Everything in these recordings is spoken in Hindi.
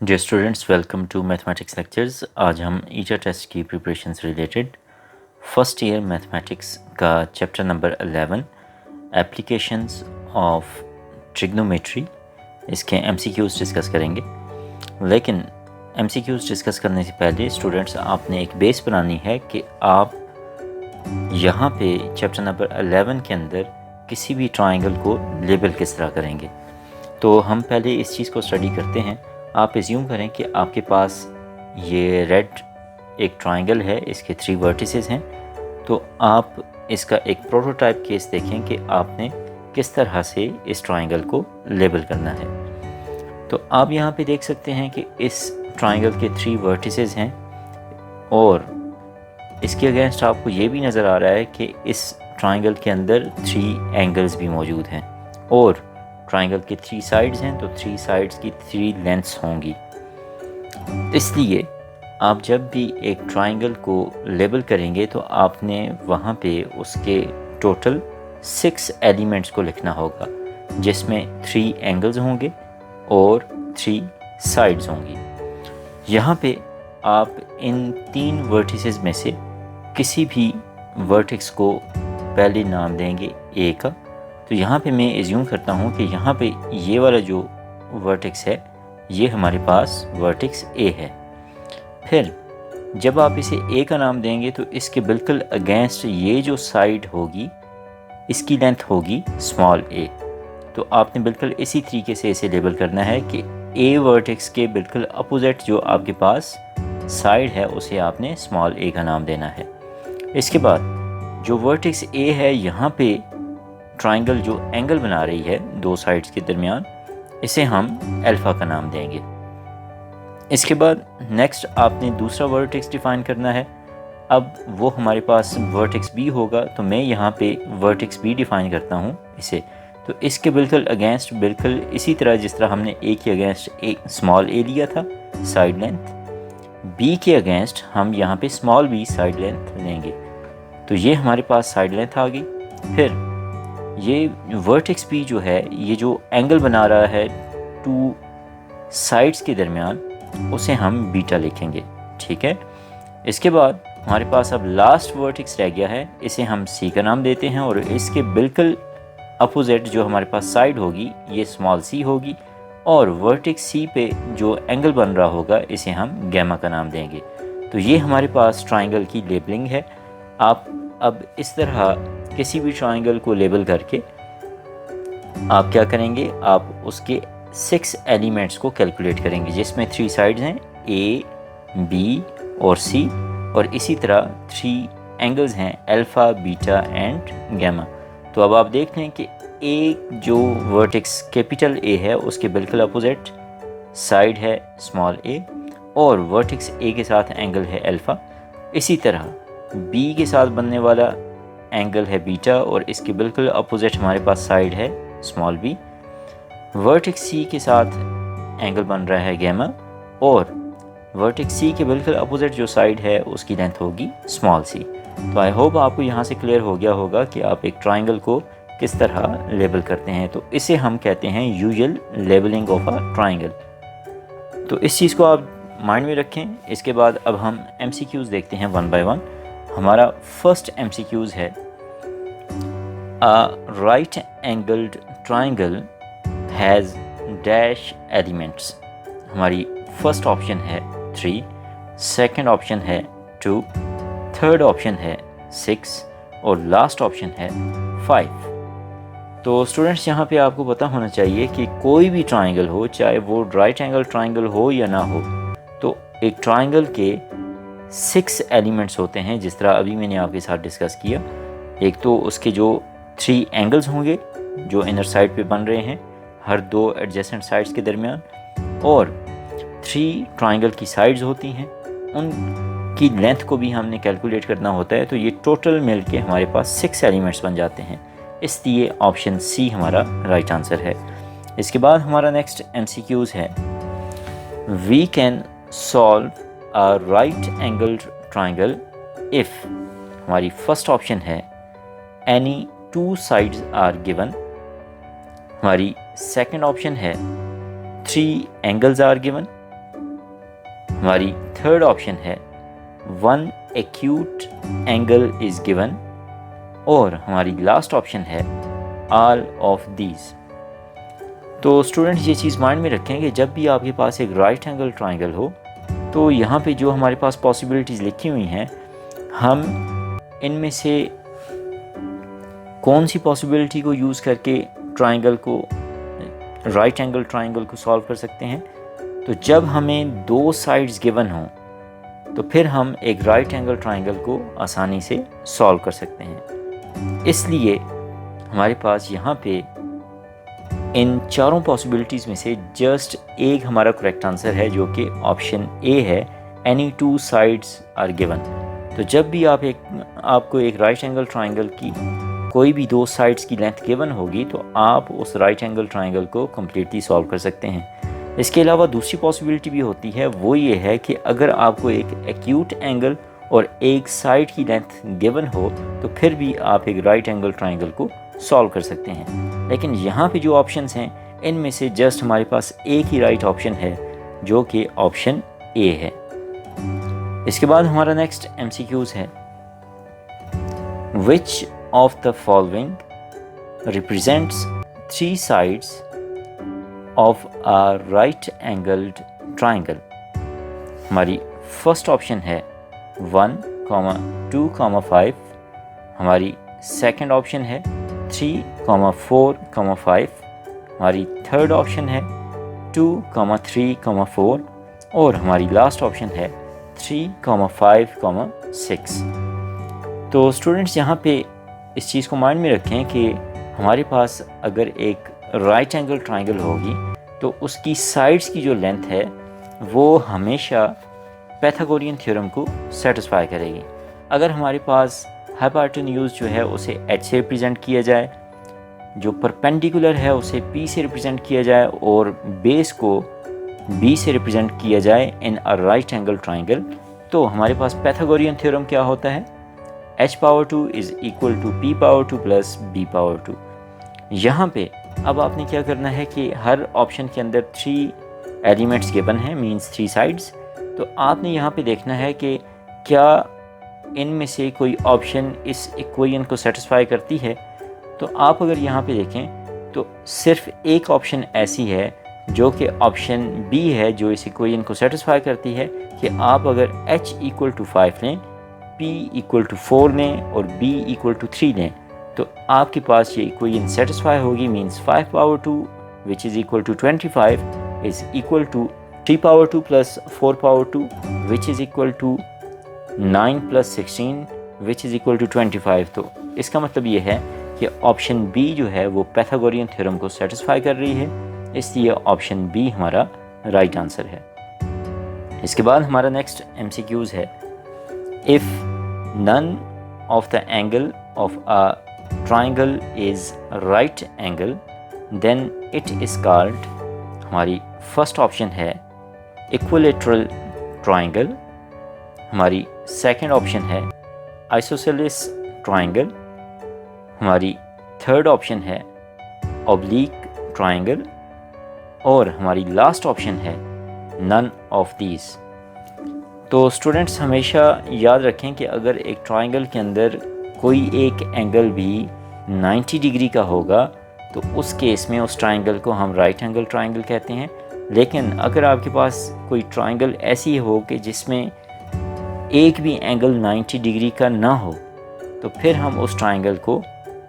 Dear students, welcome to mathematics lectures. आज हम ईचा टेस्ट की प्रिपरेशन से रिलेटेड फर्स्ट ईयर मैथमेटिक्स का chapter number 11 applications of trigonometry इसके एमसीक्यूज़ डिस्कस करेंगे। लेकिन एमसीक्यूज़ डिस्कस करने से पहले स्टूडेंट्स आपने एक बेस बनानी है कि आप यहाँ पे चैप्टर नंबर 11 के अंदर किसी भी ट्राइंगल को लेबल किस तरह करेंगे। तो हम पहले इस चीज़ को स्टडी करते हैं। आप एज्यूम करें कि आपके पास ये रेड एक ट्राइंगल है, इसके 3 वर्टिसेस हैं। तो आप इसका एक प्रोटोटाइप केस देखें कि आपने किस तरह से इस ट्राइंगल को लेबल करना है। तो आप यहाँ पे देख सकते हैं कि इस ट्राइंगल के 3 वर्टिसेस हैं और इसके अगेंस्ट आपको ये भी नज़र आ रहा है कि इस ट्राइंगल के अंदर 3 एंगल्स भी मौजूद हैं और ट्राइंगल के 3 साइड्स हैं, तो 3 साइड्स की 3 लेंथ्स होंगी। इसलिए आप जब भी एक ट्राइंगल को लेबल करेंगे तो आपने वहाँ पे उसके टोटल 6 एलिमेंट्स को लिखना होगा, जिसमें 3 एंगल्स होंगे और 3 साइड्स होंगी। यहाँ पे आप इन 3 वर्टिसेस में से किसी भी वर्टेक्स को पहले नाम देंगे ए का। तो यहाँ पे मैं एज्यूम करता हूँ कि यहाँ पे ये वाला जो वर्टेक्स है ये हमारे पास वर्टेक्स ए है। फिर जब आप इसे ए का नाम देंगे तो इसके बिल्कुल अगेंस्ट ये जो साइड होगी इसकी लेंथ होगी स्मॉल ए। तो आपने बिल्कुल इसी तरीके से इसे लेबल करना है कि ए वर्टेक्स के बिल्कुल अपोजिट जो आपके पास साइड है उसे आपने स्मॉल ए का नाम देना है। इसके बाद जो वर्टेक्स ए है यहाँ पे ट्राइंगल जो एंगल बना रही है 2 साइड्स के दरमियान, इसे हम अल्फ़ा का नाम देंगे। इसके बाद नेक्स्ट आपने दूसरा वर्टेक्स डिफ़ाइन करना है। अब वो हमारे पास वर्टेक्स बी होगा, तो मैं यहाँ पे वर्टेक्स बी डिफ़ाइन करता हूँ इसे। तो इसके बिल्कुल अगेंस्ट बिल्कुल इसी तरह जिस तरह हमने ए के अगेंस्ट एक स्मॉल ए लिया था साइड लेंथ, बी के अगेंस्ट हम यहाँ पे स्मॉल बी साइड लेंथ लेंगे। तो ये हमारे पास साइड लेंथ आ गई। फिर ये वर्टेक्स बी जो है ये जो एंगल बना रहा है 2 साइड्स के दरमियान, उसे हम बीटा लिखेंगे, ठीक है। इसके बाद हमारे पास अब लास्ट वर्टेक्स रह गया है, इसे हम सी का नाम देते हैं और इसके बिल्कुल अपोजिट जो हमारे पास साइड होगी ये स्मॉल सी होगी और वर्टेक्स सी पे जो एंगल बन रहा होगा इसे हम गैमा का नाम देंगे। तो ये हमारे पास ट्राइंगल की लेबलिंग है। आप अब इस तरह किसी भी ट्राइंगल को लेबल करके आप क्या करेंगे, आप उसके 6 एलिमेंट्स को कैलकुलेट करेंगे, जिसमें 3 साइड्स हैं ए, बी और सी, और इसी तरह 3 एंगल्स हैं अल्फ़ा, बीटा एंड गैमा। तो अब आप देख लें कि ए जो वर्टेक्स कैपिटल ए है उसके बिल्कुल अपोजिट साइड है स्मॉल ए और वर्टेक्स ए के साथ एंगल है अल्फ़ा। इसी तरह बी के साथ बनने वाला एंगल है बीटा और इसके बिल्कुल अपोजिट हमारे पास साइड है स्मॉल बी। वर्टेक्स सी के साथ एंगल बन रहा है गैमा और वर्टेक्स सी के बिल्कुल अपोजिट जो साइड है उसकी लेंथ होगी स्मॉल सी। तो आई होप आपको यहाँ से क्लियर हो गया होगा कि आप एक ट्राइंगल को किस तरह लेबल करते हैं। तो इसे हम कहते हैं usual labelling of a triangle. तो इस चीज़ को आप माइंड में रखें। इसके बाद अब हम एमसीक्यूज़ देखते हैं 1 बाय 1। हमारा फर्स्ट एमसीक्यूज़ है अ right angled triangle has dash elements. हमारी फर्स्ट ऑप्शन है 3, सेकंड ऑप्शन है 2, थर्ड ऑप्शन है 6 और लास्ट ऑप्शन है 5। तो स्टूडेंट्स यहाँ पे आपको पता होना चाहिए कि कोई भी ट्राइंगल हो, चाहे वो राइट एंगल ट्राइंगल हो या ना हो, तो एक ट्राइंगल के 6 एलिमेंट्स होते हैं, जिस तरह अभी मैंने आपके साथ डिस्कस किया। एक तो उसके जो 3 एंगल्स होंगे जो इनर साइड पे बन रहे हैं हर 2 एडजेसेंट साइड्स के दरमियान, और 3 ट्राइंगल की साइड्स होती हैं, उनकी लेंथ को भी हमने कैलकुलेट करना होता है। तो ये टोटल मिल के हमारे पास 6 एलिमेंट्स बन जाते हैं, इसलिए ऑप्शन सी हमारा राइट आंसर है। इसके बाद हमारा नेक्स्ट एमसीक्यूज़ है we can solve a right angled triangle if. हमारी फर्स्ट ऑप्शन है एनी 2 साइड्स आर गिवन। हमारी सेकंड ऑप्शन है 3 एंगल्स आर गिवन। हमारी थर्ड ऑप्शन है one acute angle is given, और हमारी लास्ट ऑप्शन है ऑल ऑफ दीज। तो स्टूडेंट्स ये चीज़ माइंड में रखें कि जब भी आपके पास एक राइट एंगल ट्राइंगल हो तो यहाँ पे जो हमारे पास पॉसिबिलिटीज़ लिखी हुई हैं, हम इनमें से कौन सी पॉसिबिलिटी को यूज़ करके ट्राइंगल को, राइट एंगल ट्राइंगल को सॉल्व कर सकते हैं। तो जब हमें दो साइड्स गिवन हों तो फिर हम एक राइट एंगल ट्राइंगल को आसानी से सॉल्व कर सकते हैं। इसलिए हमारे पास यहाँ पे इन चारों पॉसिबिलिटीज़ में से जस्ट एक हमारा करेक्ट आंसर है, जो कि ऑप्शन ए है, any two sides are given. तो जब भी आपको एक राइट एंगल ट्राइंगल की कोई भी दो साइड्स की लेंथ गिवन होगी तो आप उस राइट एंगल ट्राइंगल को कम्प्लीटली सॉल्व कर सकते हैं। इसके अलावा दूसरी पॉसिबिलिटी भी होती है, वो ये है कि अगर आपको एक एक्यूट एंगल और एक साइड की लेंथ गिवन हो तो फिर भी आप एक राइट एंगल ट्राइंगल को सॉल्व कर सकते हैं। लेकिन यहाँ पे जो ऑप्शंस हैं इनमें से जस्ट हमारे पास एक ही राइट ऑप्शन है, जो कि ऑप्शन ए है। इसके बाद हमारा नेक्स्ट MCQs है, which of the following represents three sides of a right angled triangle. हमारी फर्स्ट ऑप्शन है 1, 2, 5। हमारी सेकंड ऑप्शन है 3, 4, 5। हमारी थर्ड ऑप्शन है 2, 3, 4। और हमारी लास्ट ऑप्शन है 3, 5, 6। तो स्टूडेंट्स यहाँ पे इस चीज़ को माइंड में रखें कि हमारे पास अगर एक राइट एंगल ट्राइंगल होगी तो उसकी साइड्स की जो लेंथ है वो हमेशा पाइथागोरियन थ्योरम को सेटिस्फाई करेगी। अगर हमारे पास हाइपोटेन्यूज जो है उसे h से रिप्रेजेंट किया जाए, जो परपेंडिकुलर है उसे p से रिप्रेजेंट किया जाए और बेस को b से रिप्रेजेंट किया जाए इन अ राइट एंगल ट्राइंगल, तो हमारे पास पाइथागोरियन थ्योरम क्या होता है, h⁻2 is equal to p⁻2 plus b⁻2। यहाँ पे अब आपने क्या करना है कि हर ऑप्शन के अंदर 3 एलिमेंट्स गिवन हैं, मींस 3 साइड्स। तो आपने यहाँ पे देखना है कि क्या इनमें से कोई ऑप्शन इस इक्वेशन को सेटिस्फाई करती है। तो आप अगर यहाँ पे देखें तो सिर्फ एक ऑप्शन ऐसी है जो कि ऑप्शन बी है, जो इस इक्वेशन को सेटिस्फाई करती है कि आप अगर h = 5 लें, p = 4 लें और b = 3 लें तो आपके पास ये इक्वेशन सेटिस्फाई होगी। Means 5⁻2 which is equal to 25 is equal to 3⁻2 plus 4⁻2 which is equal to 9 plus 16 which is equal to 25। तो इसका मतलब ये है कि ऑप्शन बी जो है वो पाइथागोरियन थ्योरम को सेटिस्फाई कर रही है, इसलिए ऑप्शन बी हमारा राइट आंसर है। इसके बाद हमारा नेक्स्ट MCQs है, if none of the angle of a triangle is right angle then it is called. हमारी फर्स्ट ऑप्शन है इक्विलैटरल ट्राइंगल। हमारी सेकंड ऑप्शन है आइसोसेलेस ट्राइंगल। हमारी थर्ड ऑप्शन है ऑब्लिक ट्राइंगल। और हमारी लास्ट ऑप्शन है नन ऑफ दीज। तो स्टूडेंट्स हमेशा याद रखें कि अगर एक ट्राइंगल के अंदर कोई एक एंगल भी 90 डिग्री का होगा तो उस केस में उस ट्राइंगल को हम राइट एंगल ट्राइंगल कहते हैं। लेकिन अगर आपके पास कोई ट्राइंगल ऐसी हो कि जिसमें एक भी एंगल 90 डिग्री का ना हो तो फिर हम उस ट्राइंगल को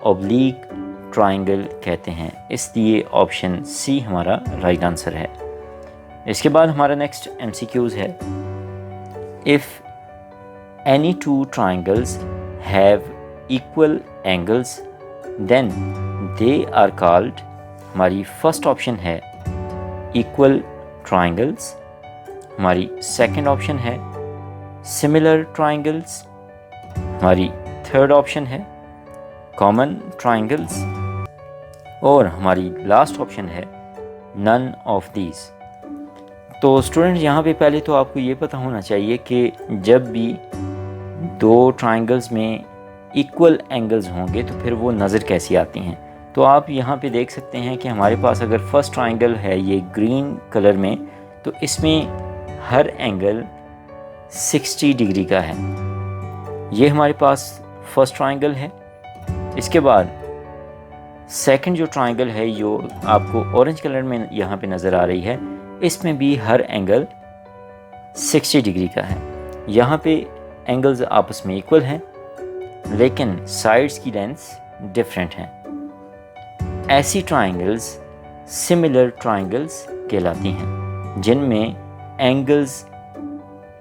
ऑब्लिक ट्राइंगल कहते हैं, इसलिए ऑप्शन सी हमारा राइट आंसर है। इसके बाद हमारा नेक्स्ट MCQs है, if any two triangles have equal angles then they are called. हमारी फर्स्ट ऑप्शन है इक्वल ट्राइंगल्स। हमारी सेकंड ऑप्शन है सिमिलर ट्राइंगल्स। हमारी थर्ड ऑप्शन है कॉमन ट्राइंगल्स। और हमारी लास्ट ऑप्शन है नन ऑफ दीज। तो स्टूडेंट यहाँ पे पहले तो आपको ये पता होना चाहिए कि जब भी दो ट्राइंगल्स में इक्वल एंगल्स होंगे तो फिर वो नज़र कैसी आती हैं। तो आप यहाँ पे देख सकते हैं कि हमारे पास अगर फर्स्ट ट्राइंगल है ये ग्रीन कलर में, तो इसमें हर एंगल 60 डिग्री का है। ये हमारे पास फर्स्ट ट्राइंगल है। इसके बाद सेकंड जो ट्राइंगल है जो आपको ऑरेंज कलर में यहाँ पे नज़र आ रही है, इसमें भी हर एंगल 60 डिग्री का है। यहाँ पे एंगल्स आपस में इक्वल हैं लेकिन साइड्स की लेंथ्स डिफरेंट हैं। ऐसी ट्राइंगल्स सिमिलर ट्राइंगल्स कहलाती हैं जिनमें एंगल्स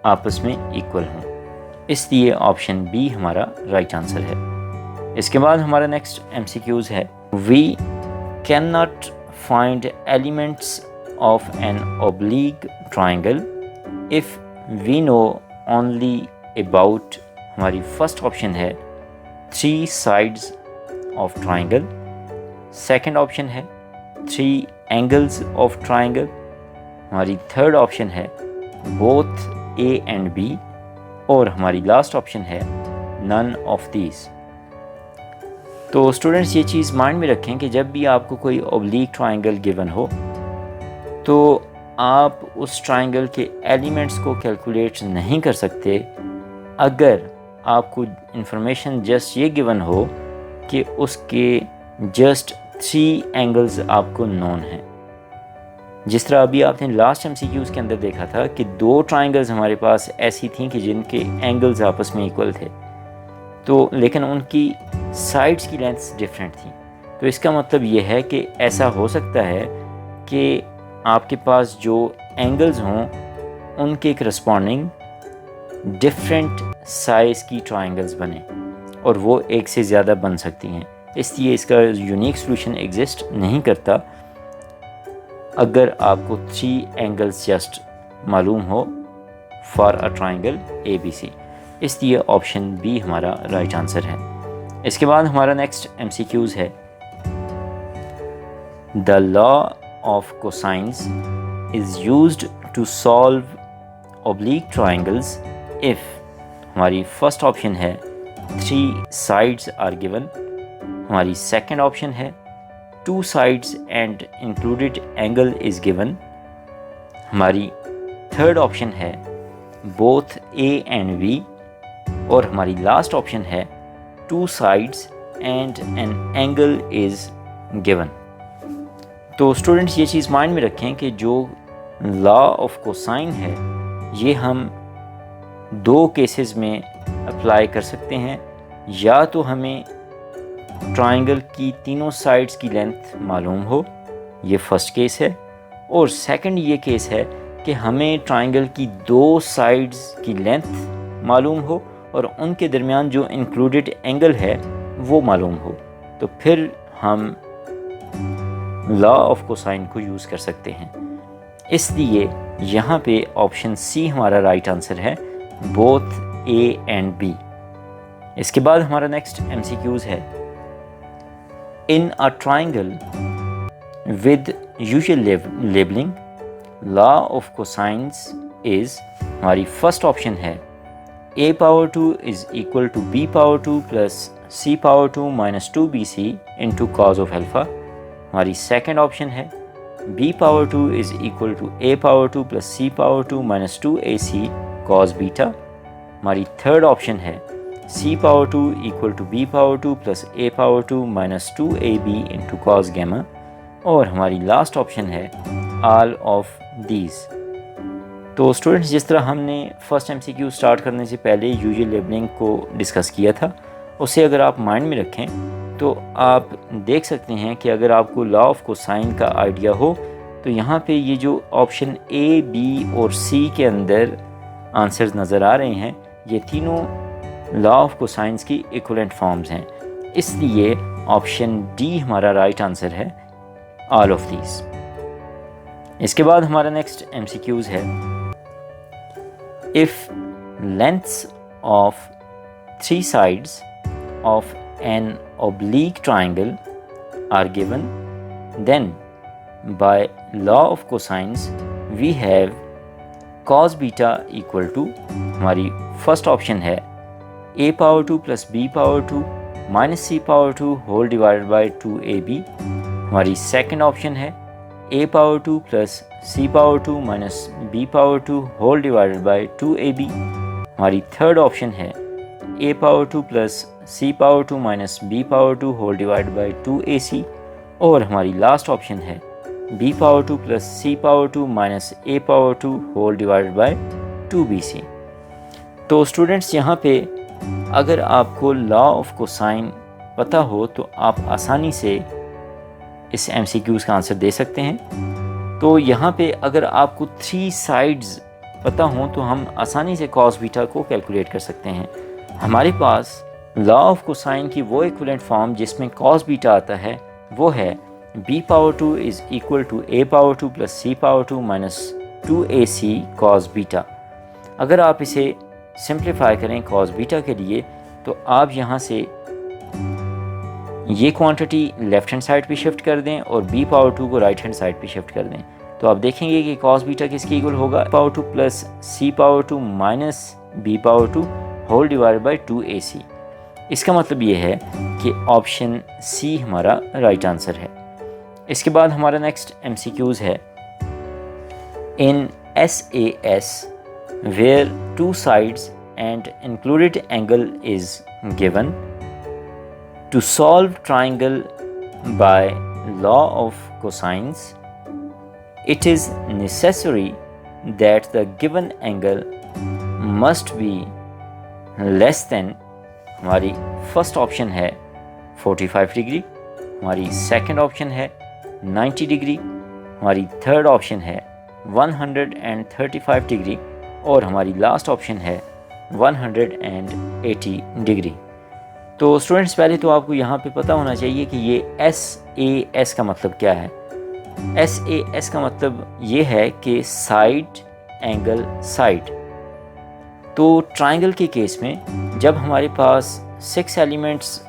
आपस में इक्वल हों, इसलिए ऑप्शन बी हमारा राइट आंसर है। इसके बाद हमारा नेक्स्ट MCQs है, we can not find elements of an oblique triangle if we know only about, हमारी फर्स्ट ऑप्शन है 3 sides of triangle, second option है 3 एंगल्स ऑफ ट्राइंगल, हमारी थर्ड ऑप्शन है बोथ A एंड B, और हमारी लास्ट ऑप्शन है नन ऑफ दीज। तो स्टूडेंट्स ये चीज़ माइंड में रखें कि जब भी आपको कोई ओब्लिक ट्राइंगल गिवन हो तो आप उस ट्राइंगल के एलिमेंट्स को कैलकुलेट नहीं कर सकते अगर आपको इंफॉर्मेशन जस्ट ये गिवन हो कि उसके जस्ट 3 एंगल्स आपको नोन हैं। जिस तरह अभी आपने लास्ट MCQs के अंदर देखा था कि 2 ट्राइंगल्स हमारे पास ऐसी थी कि जिनके एंगल्स आपस में इक्वल थे, तो लेकिन उनकी साइड्स की लेंथ्स डिफरेंट थी। तो इसका मतलब ये है कि ऐसा हो सकता है कि आपके पास जो एंगल्स हों उनके करस्पॉन्डिंग डिफरेंट साइज़ की ट्राइंगल्स बने और वो एक से ज़्यादा बन सकती हैं। इसलिए इसका यूनिक सॉल्यूशन एग्जिस्ट नहीं करता अगर आपको 3 एंगल्स जस्ट मालूम हो फॉर अ ट्राइंगल ABC। इसलिए ऑप्शन बी हमारा राइट आंसर है। इसके बाद हमारा नेक्स्ट MCQs है, the law of cosines is used to solve oblique triangles if, हमारी फर्स्ट ऑप्शन है 3 साइड्स आर गिवन, हमारी सेकंड ऑप्शन है 2 sides and included angle is given, हमारी थर्ड ऑप्शन है बोथ A एंड B, और हमारी लास्ट ऑप्शन है 2 sides and an angle is given. तो स्टूडेंट्स ये चीज़ माइंड में रखें कि जो लॉ ऑफ कोसाइन है ये हम 2 केसेस में अप्लाई कर सकते हैं। या तो हमें ट्राइंगल की तीनों साइड्स की लेंथ मालूम हो, ये फर्स्ट केस है, और सेकंड ये केस है कि हमें ट्राइंगल की 2 साइड्स की लेंथ मालूम हो और उनके दरमियान जो इंक्लूडेड एंगल है वो मालूम हो, तो फिर हम लॉ ऑफ कोसाइन को यूज़ कर सकते हैं। इसलिए यहाँ पे ऑप्शन सी हमारा राइट आंसर है, बोथ A एंड B। इसके बाद हमारा नेक्स्ट MCQs है, in a triangle with usual labeling law of cosines is, हमारी फर्स्ट ऑप्शन है A power 2 is equal to B power 2 plus C power 2 minus 2BC into cos of alpha, हमारी सेकंड ऑप्शन है B power 2 is equal to A power 2 plus C power 2 minus 2AC cos beta, हमारी थर्ड ऑप्शन है C power 2 equal to B power 2 plus A power 2 minus 2AB into cos gamma, और हमारी लास्ट ऑप्शन है ऑल ऑफ दीज। तो स्टूडेंट्स जिस तरह हमने फर्स्ट MCQ स्टार्ट करने से पहले यूजुअल लेबलिंग को डिस्कस किया था, उसे अगर आप माइंड में रखें तो आप देख सकते हैं कि अगर आपको लॉ ऑफ कोसाइन का आइडिया हो तो यहाँ पे ये जो ऑप्शन A, B और C के अंदर आंसर्स नज़र आ रहे हैं ये तीनों लॉ ऑफ कोसाइंस की इक्विवेलेंट फॉर्म्स हैं। इसलिए ऑप्शन डी हमारा राइट आंसर है, ऑल ऑफ दीज। इसके बाद हमारा नेक्स्ट MCQs है, if lengths of 3 sides of an oblique triangle are given, then by law of cosines we have cos beta equal to, हमारी फर्स्ट ऑप्शन है a power 2 plus b power 2 minus c power 2 whole divided by 2ab, हमारी सेकंड ऑप्शन है a power 2 plus c power 2 minus b power 2 whole divided by 2ab। हमारी थर्ड ऑप्शन है a power 2 plus c power 2 minus b power 2 whole divided by 2ac। और हमारी लास्ट ऑप्शन है b power 2 plus c power 2 minus a power 2 whole divided by 2bc। तो स्टूडेंट्स, यहाँ पे अगर आपको लॉ ऑफ कोसाइन पता हो तो आप आसानी से इस MCQs का आंसर दे सकते हैं। तो यहाँ पे अगर आपको 3 साइड्स पता हो तो हम आसानी से कॉस बीटा को कैलकुलेट कर सकते हैं। हमारे पास लॉ ऑफ कोसाइन की वो इक्विवेलेंट फॉर्म जिसमें कॉस बीटा आता है वो है b power 2 is equal to a power 2 plus c power 2 minus 2ac cos beta. अगर आप इसे सिंप्लीफाई करें कॉस बीटा के लिए तो आप यहाँ से ये क्वांटिटी लेफ्ट हैंड साइड पे शिफ्ट कर दें और b पावर 2 को राइट हैंड साइड पे शिफ्ट कर दें, तो आप देखेंगे कि कॉस बीटा किसके इक्वल होगा, power 2 plus c power 2 minus b power 2 whole divided by 2ac। इसका मतलब ये है कि ऑप्शन सी हमारा राइट आंसर है। इसके बाद हमारा नेक्स्ट MCQs है इन SAS where 2 sides and included angle is given. To solve triangle by law of cosines, it is necessary that the given angle must be less than, हमारी फर्स्ट ऑप्शन है 45 डिग्री, हमारी सेकंड ऑप्शन है 90 डिग्री, हमारी थर्ड ऑप्शन है 135 डिग्री और हमारी लास्ट ऑप्शन है 180 डिग्री। तो स्टूडेंट्स, पहले तो आपको यहाँ पे पता होना चाहिए कि ये SAS का मतलब क्या है। SAS का मतलब ये है कि साइड एंगल साइड। तो ट्राइंगल के केस में जब हमारे पास 6 एलिमेंट्स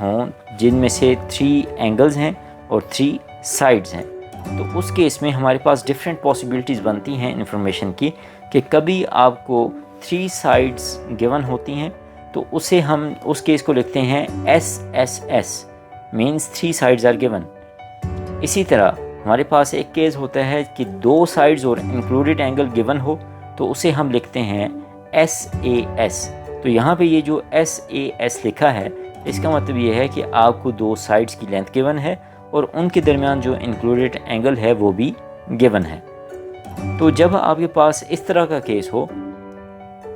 हों जिनमें से 3 एंगल्स हैं और 3 साइड्स हैं, तो उस केस में हमारे पास डिफरेंट पॉसिबिलिटीज़ बनती हैं इन्फॉर्मेशन की कि कभी आपको 3 साइड्स गिवन होती हैं तो उसे हम उस केस को लिखते हैं SSS means 3 sides are given. इसी तरह हमारे पास एक केस होता है कि 2 साइड्स और इंक्लूडेड एंगल गिवन हो तो उसे हम लिखते हैं SAS। तो यहाँ पे ये जो SAS लिखा है इसका मतलब ये है कि आपको 2 साइड्स की लेंथ गिवन है और उनके दरमियान जो इंक्लूडेड एंगल है वो भी गिवन है। तो जब आपके पास इस तरह का केस हो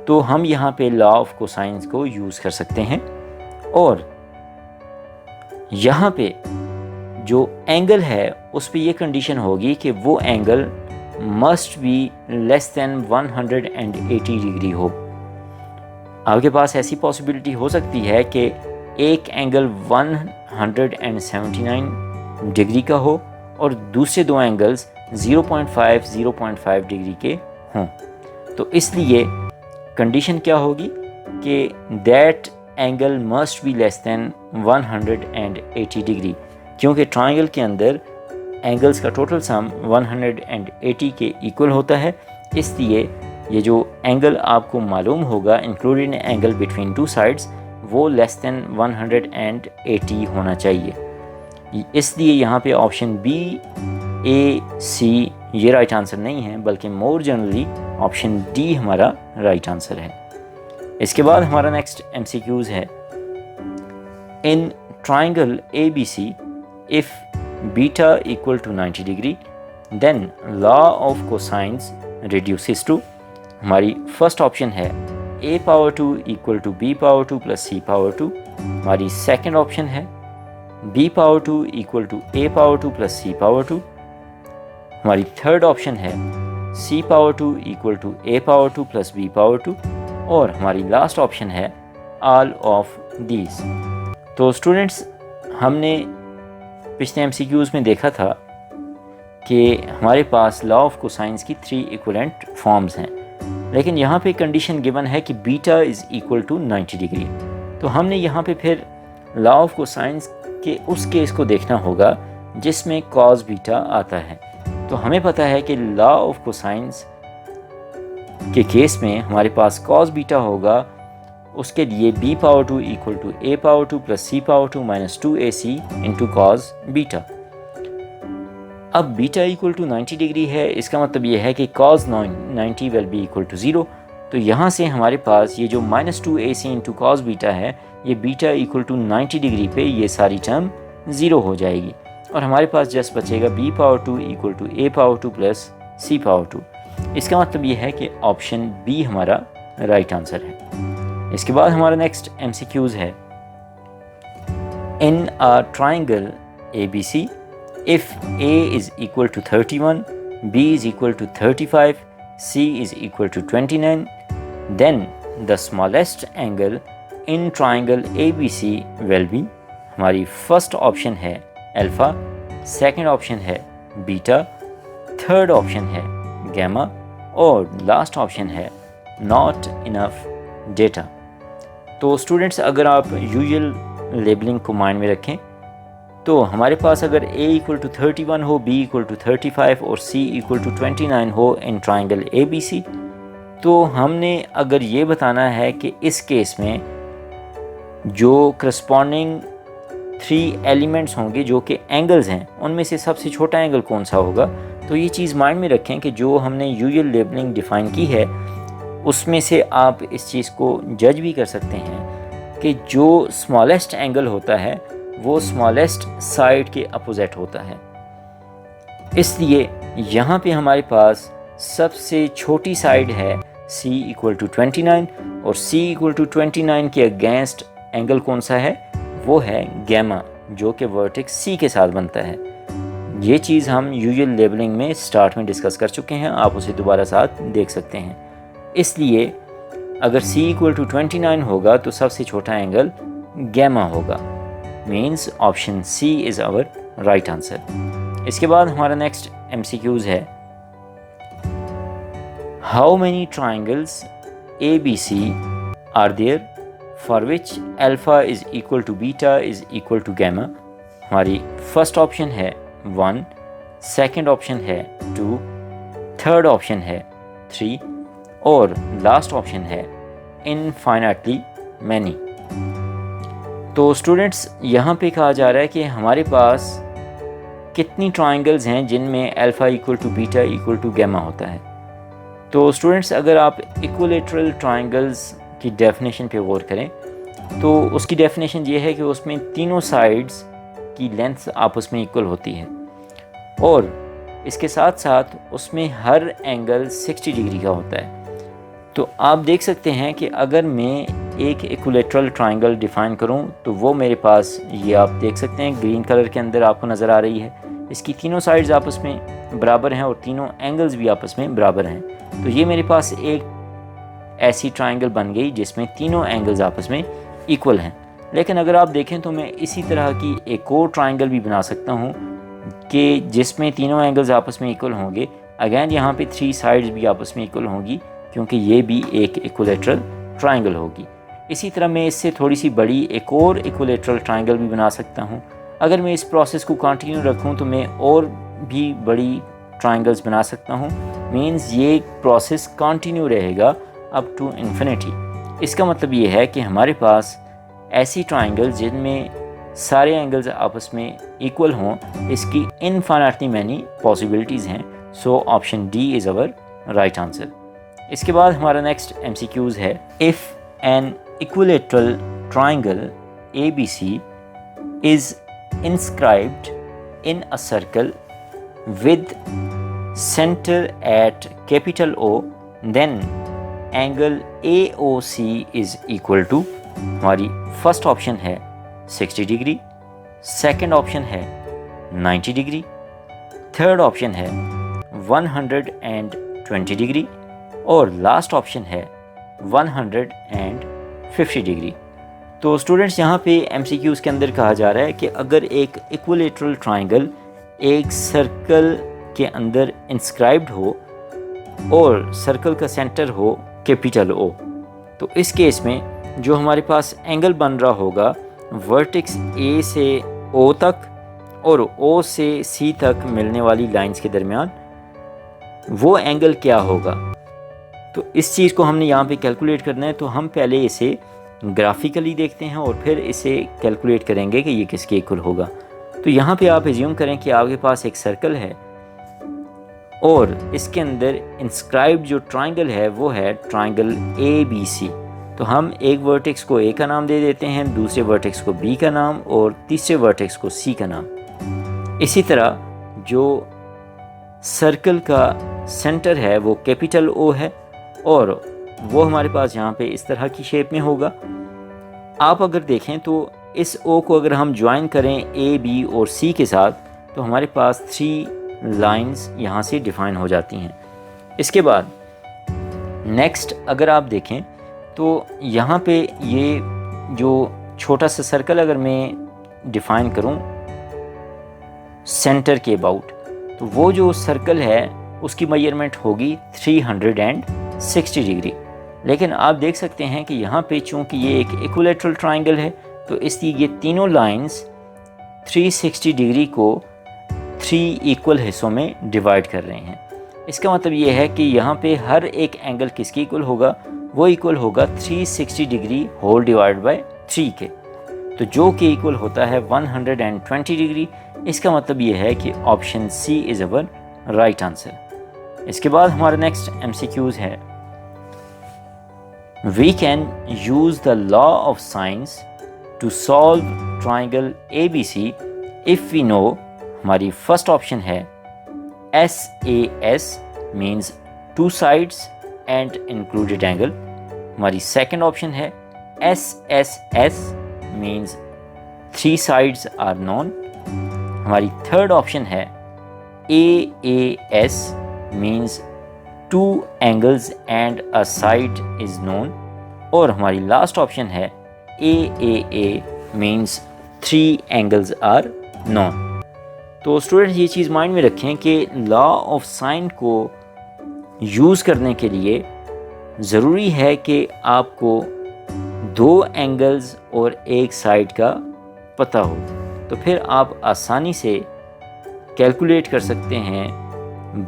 तो हम यहाँ पे लॉ ऑफ कोसाइंस को यूज़ कर सकते हैं और यहाँ पे जो एंगल है उस पे ये कंडीशन होगी कि वो angle must be less than 180 degree हो। आपके पास ऐसी पॉसिबिलिटी हो सकती है कि एक एंगल 179 डिग्री का हो और दूसरे 2 एंगल्स 0.5 डिग्री के हों। तो इसलिए कंडीशन क्या होगी कि that angle must be less than 180 degree, क्योंकि ट्राइंगल के अंदर एंगल्स का टोटल सम 180 के इक्वल होता है। इसलिए ये जो एंगल आपको मालूम होगा इंक्लूडिंग एंगल बिटवीन 2 साइड्स वो लेस देन 180 होना चाहिए। इसलिए यहाँ पे ऑप्शन B, A, C ये राइट आंसर नहीं है, बल्कि मोर जनरली ऑप्शन D हमारा राइट आंसर है। इसके बाद हमारा नेक्स्ट MCQs है in triangle ABC if beta equal to 90 degree then law of cosines reduces to. हमारी फर्स्ट ऑप्शन है a power 2 equal to b power 2 plus c power 2। हमारी सेकंड ऑप्शन है b power 2 equal to a power 2 plus c power 2। हमारी थर्ड ऑप्शन है c power 2 equal to a power 2 plus b power 2 और हमारी लास्ट ऑप्शन है ऑल ऑफ दीज। तो स्टूडेंट्स, हमने पिछले MCQs में देखा था कि हमारे पास लॉ ऑफ कोसाइंस की 3 इक्विवेलेंट फॉर्म्स हैं, लेकिन यहाँ पे कंडीशन गिवन है कि beta is equal to 90 degree. तो हमने यहाँ पे फिर लॉ ऑफ कोसाइंस के उस केस को देखना होगा जिसमें कॉस बीटा आता है। तो हमें पता है कि लॉ ऑफ कोसाइंस के केस में हमारे पास कॉस बीटा होगा, उसके लिए b power 2 equal to a power 2 plus c power 2 minus 2ac into cos beta. अब बीटा इक्वल टू 90 डिग्री है, इसका मतलब ये है कि cos 90 will be equal to 0। तो यहाँ से हमारे पास ये जो -2ac इंटू कॉस बीटा है, ये बीटा इक्वल टू 90 डिग्री पे ये सारी टर्म 0 हो जाएगी और हमारे पास जस्ट बचेगा b⁴ equal to a⁴ plus c⁴। इसका मतलब ये है कि ऑप्शन बी हमारा राइट आंसर है। इसके बाद हमारा नेक्स्ट MCQs है। In a triangle ABC, if A is equal to 31, B is equal to 35, C is equal to 29, then the smallest angle in triangle ABC will be, हमारी फर्स्ट ऑप्शन है अल्फ़ा, सेकंड ऑप्शन है बीटा, थर्ड ऑप्शन है गैमा और लास्ट ऑप्शन है नॉट इनफ डेटा। तो स्टूडेंट्स, अगर आप यूजुअल लेबलिंग को माइंड में रखें तो हमारे पास अगर A इक्वल टू 31 हो, B इक्वल टू 35 और C इक्वल टू 29 हो इन ट्राइंगल ABC, तो हमने अगर ये बताना है कि इस केस में जो करस्पॉन्डिंग 3 एलिमेंट्स होंगे जो कि एंगल्स हैं, उनमें से सबसे छोटा एंगल कौन सा होगा। तो ये चीज़ माइंड में रखें कि जो हमने यूजुअल लेबलिंग डिफ़ाइन की है उसमें से आप इस चीज़ को जज भी कर सकते हैं कि जो स्मॉलेस्ट एंगल होता है वो स्मॉलेस्ट साइड के अपोजिट होता है। इसलिए यहाँ पे हमारे पास सबसे छोटी साइड है C इक्वल टू 29 और C इक्वल टू 29 के अगेंस्ट एंगल कौन सा है, वो है गैमा, जो कि वर्टेक्स C के साथ बनता है। ये चीज़ हम यूजुअल लेबलिंग में स्टार्ट में डिस्कस कर चुके हैं, आप उसे दोबारा साथ देख सकते हैं। इसलिए अगर C इक्वल टू 29 होगा तो सबसे छोटा एंगल गैमा होगा, means option C is our right answer. इसके बाद हमारा नेक्स्ट MCQs है। How many triangles ABC are there for which alpha is equal to beta is equal to gamma. हमारी फर्स्ट ऑप्शन है 1, सेकंड ऑप्शन है 2, थर्ड ऑप्शन है 3 और लास्ट ऑप्शन है इनफाइनाइटली मैनी। तो स्टूडेंट्स, यहाँ पे कहा जा रहा है कि हमारे पास कितनी ट्राइंगल्स हैं जिनमें alpha equal to beta equal to gamma होता है। तो स्टूडेंट्स, अगर आप इक्विलेटरल ट्राइंगल्स की डेफिनेशन पे गौर करें तो उसकी डेफिनेशन ये है कि उसमें तीनों साइड्स की लेंथ आपस में इक्वल होती है और इसके साथ साथ उसमें हर एंगल 60 डिग्री का होता है। तो आप देख सकते हैं कि अगर मैं एक इक्विलेटरल ट्राइंगल डिफ़ाइन करूं तो वो मेरे पास, ये आप देख सकते हैं ग्रीन कलर के अंदर आपको नज़र आ रही है, इसकी तीनों साइड्स आपस में बराबर हैं और तीनों एंगल्स भी आपस में बराबर हैं। तो ये मेरे पास एक ऐसी ट्राइंगल बन गई जिसमें तीनों एंगल्स आपस में इक्वल हैं। लेकिन अगर आप देखें तो मैं इसी तरह की एक और ट्राइंगल भी बना सकता हूँ कि जिसमें तीनों एंगल्स आपस में इक्वल होंगे। अगैन यहाँ पे 3 साइड्स भी आपस में इक्वल होंगी क्योंकि ये भी एक इक्विलेटरल ट्राइंगल होगी। इसी तरह मैं इससे थोड़ी सी बड़ी एक और इक्विलेटरल ट्राइंगल भी बना सकता हूँ। अगर मैं इस प्रोसेस को कंटिन्यू रखूँ तो मैं और भी बड़ी ट्राइंगल्स बना सकता हूँ। मीन्स ये प्रोसेस कंटिन्यू रहेगा अप टू इन्फिनिटी। इसका मतलब ये है कि हमारे पास ऐसी ट्राइंगल्स जिनमें सारे एंगल्स आपस में इक्वल हों, इसकी इनफाइनाइटली मैनी पॉसिबिलिटीज़ हैं। So option D is our right answer. इसके बाद हमारा नेक्स्ट MCQs है। If N equilateral triangle ABC is inscribed in a circle with center at capital O, then angle AOC is equal to, हमारी फर्स्ट ऑप्शन है 60 डिग्री, सेकंड ऑप्शन है 90 डिग्री, थर्ड ऑप्शन है 120 डिग्री और लास्ट ऑप्शन है 150 डिग्री। तो स्टूडेंट्स, यहाँ पे MCQs के अंदर कहा जा रहा है कि अगर एक इक्विलेटरल ट्राइंगल एक सर्कल के अंदर इंस्क्राइब्ड हो और सर्कल का सेंटर हो कैपिटल O, तो इस केस में जो हमारे पास एंगल बन रहा होगा वर्टेक्स A से O तक और O से C तक मिलने वाली लाइंस के दरमियान, वो एंगल क्या होगा। तो इस चीज़ को हमने यहाँ पे कैलकुलेट करना है। तो हम पहले इसे ग्राफिकली देखते हैं और फिर इसे कैलकुलेट करेंगे कि ये किसके इक्वल होगा। तो यहाँ पे आप एज्यूम करें कि आपके पास एक सर्कल है और इसके अंदर इंस्क्राइब जो ट्राइंगल है वो है ट्राइंगल ABC। तो हम एक वर्टेक्स को A का नाम दे देते हैं, दूसरे वर्टेक्स को B का नाम और तीसरे वर्टेक्स को C का नाम। इसी तरह जो सर्कल का सेंटर है वो कैपिटल O है और वो हमारे पास यहाँ पे इस तरह की शेप में होगा। आप अगर देखें तो इस O को अगर हम ज्वाइन करें A, B और C के साथ तो हमारे पास 3 लाइंस यहाँ से डिफाइन हो जाती हैं। इसके बाद नेक्स्ट अगर आप देखें तो यहाँ पे ये जो छोटा सा सर्कल अगर मैं डिफ़ाइन करूँ सेंटर के अबाउट, तो वो जो सर्कल है उसकी मेजरमेंट होगी 360 डिग्री। लेकिन आप देख सकते हैं कि यहाँ पे चूँकि ये एक इक्विलैटरल ट्राइंगल है तो इसलिए ये तीनों लाइंस 360 डिग्री को 3 इक्वल हिस्सों में डिवाइड कर रहे हैं। इसका मतलब ये है कि यहाँ पे हर एक एंगल किसके इक्वल होगा, वो इक्वल होगा 360 डिग्री होल डिवाइड बाय 3 के, तो जो कि इक्वल होता है 120 डिग्री। इसका मतलब ये है कि option C is our right answer. इसके बाद हमारा नेक्स्ट MCQs है, we can use the law of sines to solve triangle ABC if we know. हमारी फर्स्ट ऑप्शन है SAS means 2 sides and included angle. हमारी सेकंड ऑप्शन है SSS means 3 sides are known. हमारी थर्ड ऑप्शन है AAS means 2 angles and a side is known. और हमारी लास्ट ऑप्शन है AAA means 3 angles are known. तो स्टूडेंट्स ये चीज़ माइंड में रखें कि लॉ ऑफ साइन को यूज़ करने के लिए ज़रूरी है कि आपको 2 एंगल्स और एक साइड का पता हो, तो फिर आप आसानी से कैलकुलेट कर सकते हैं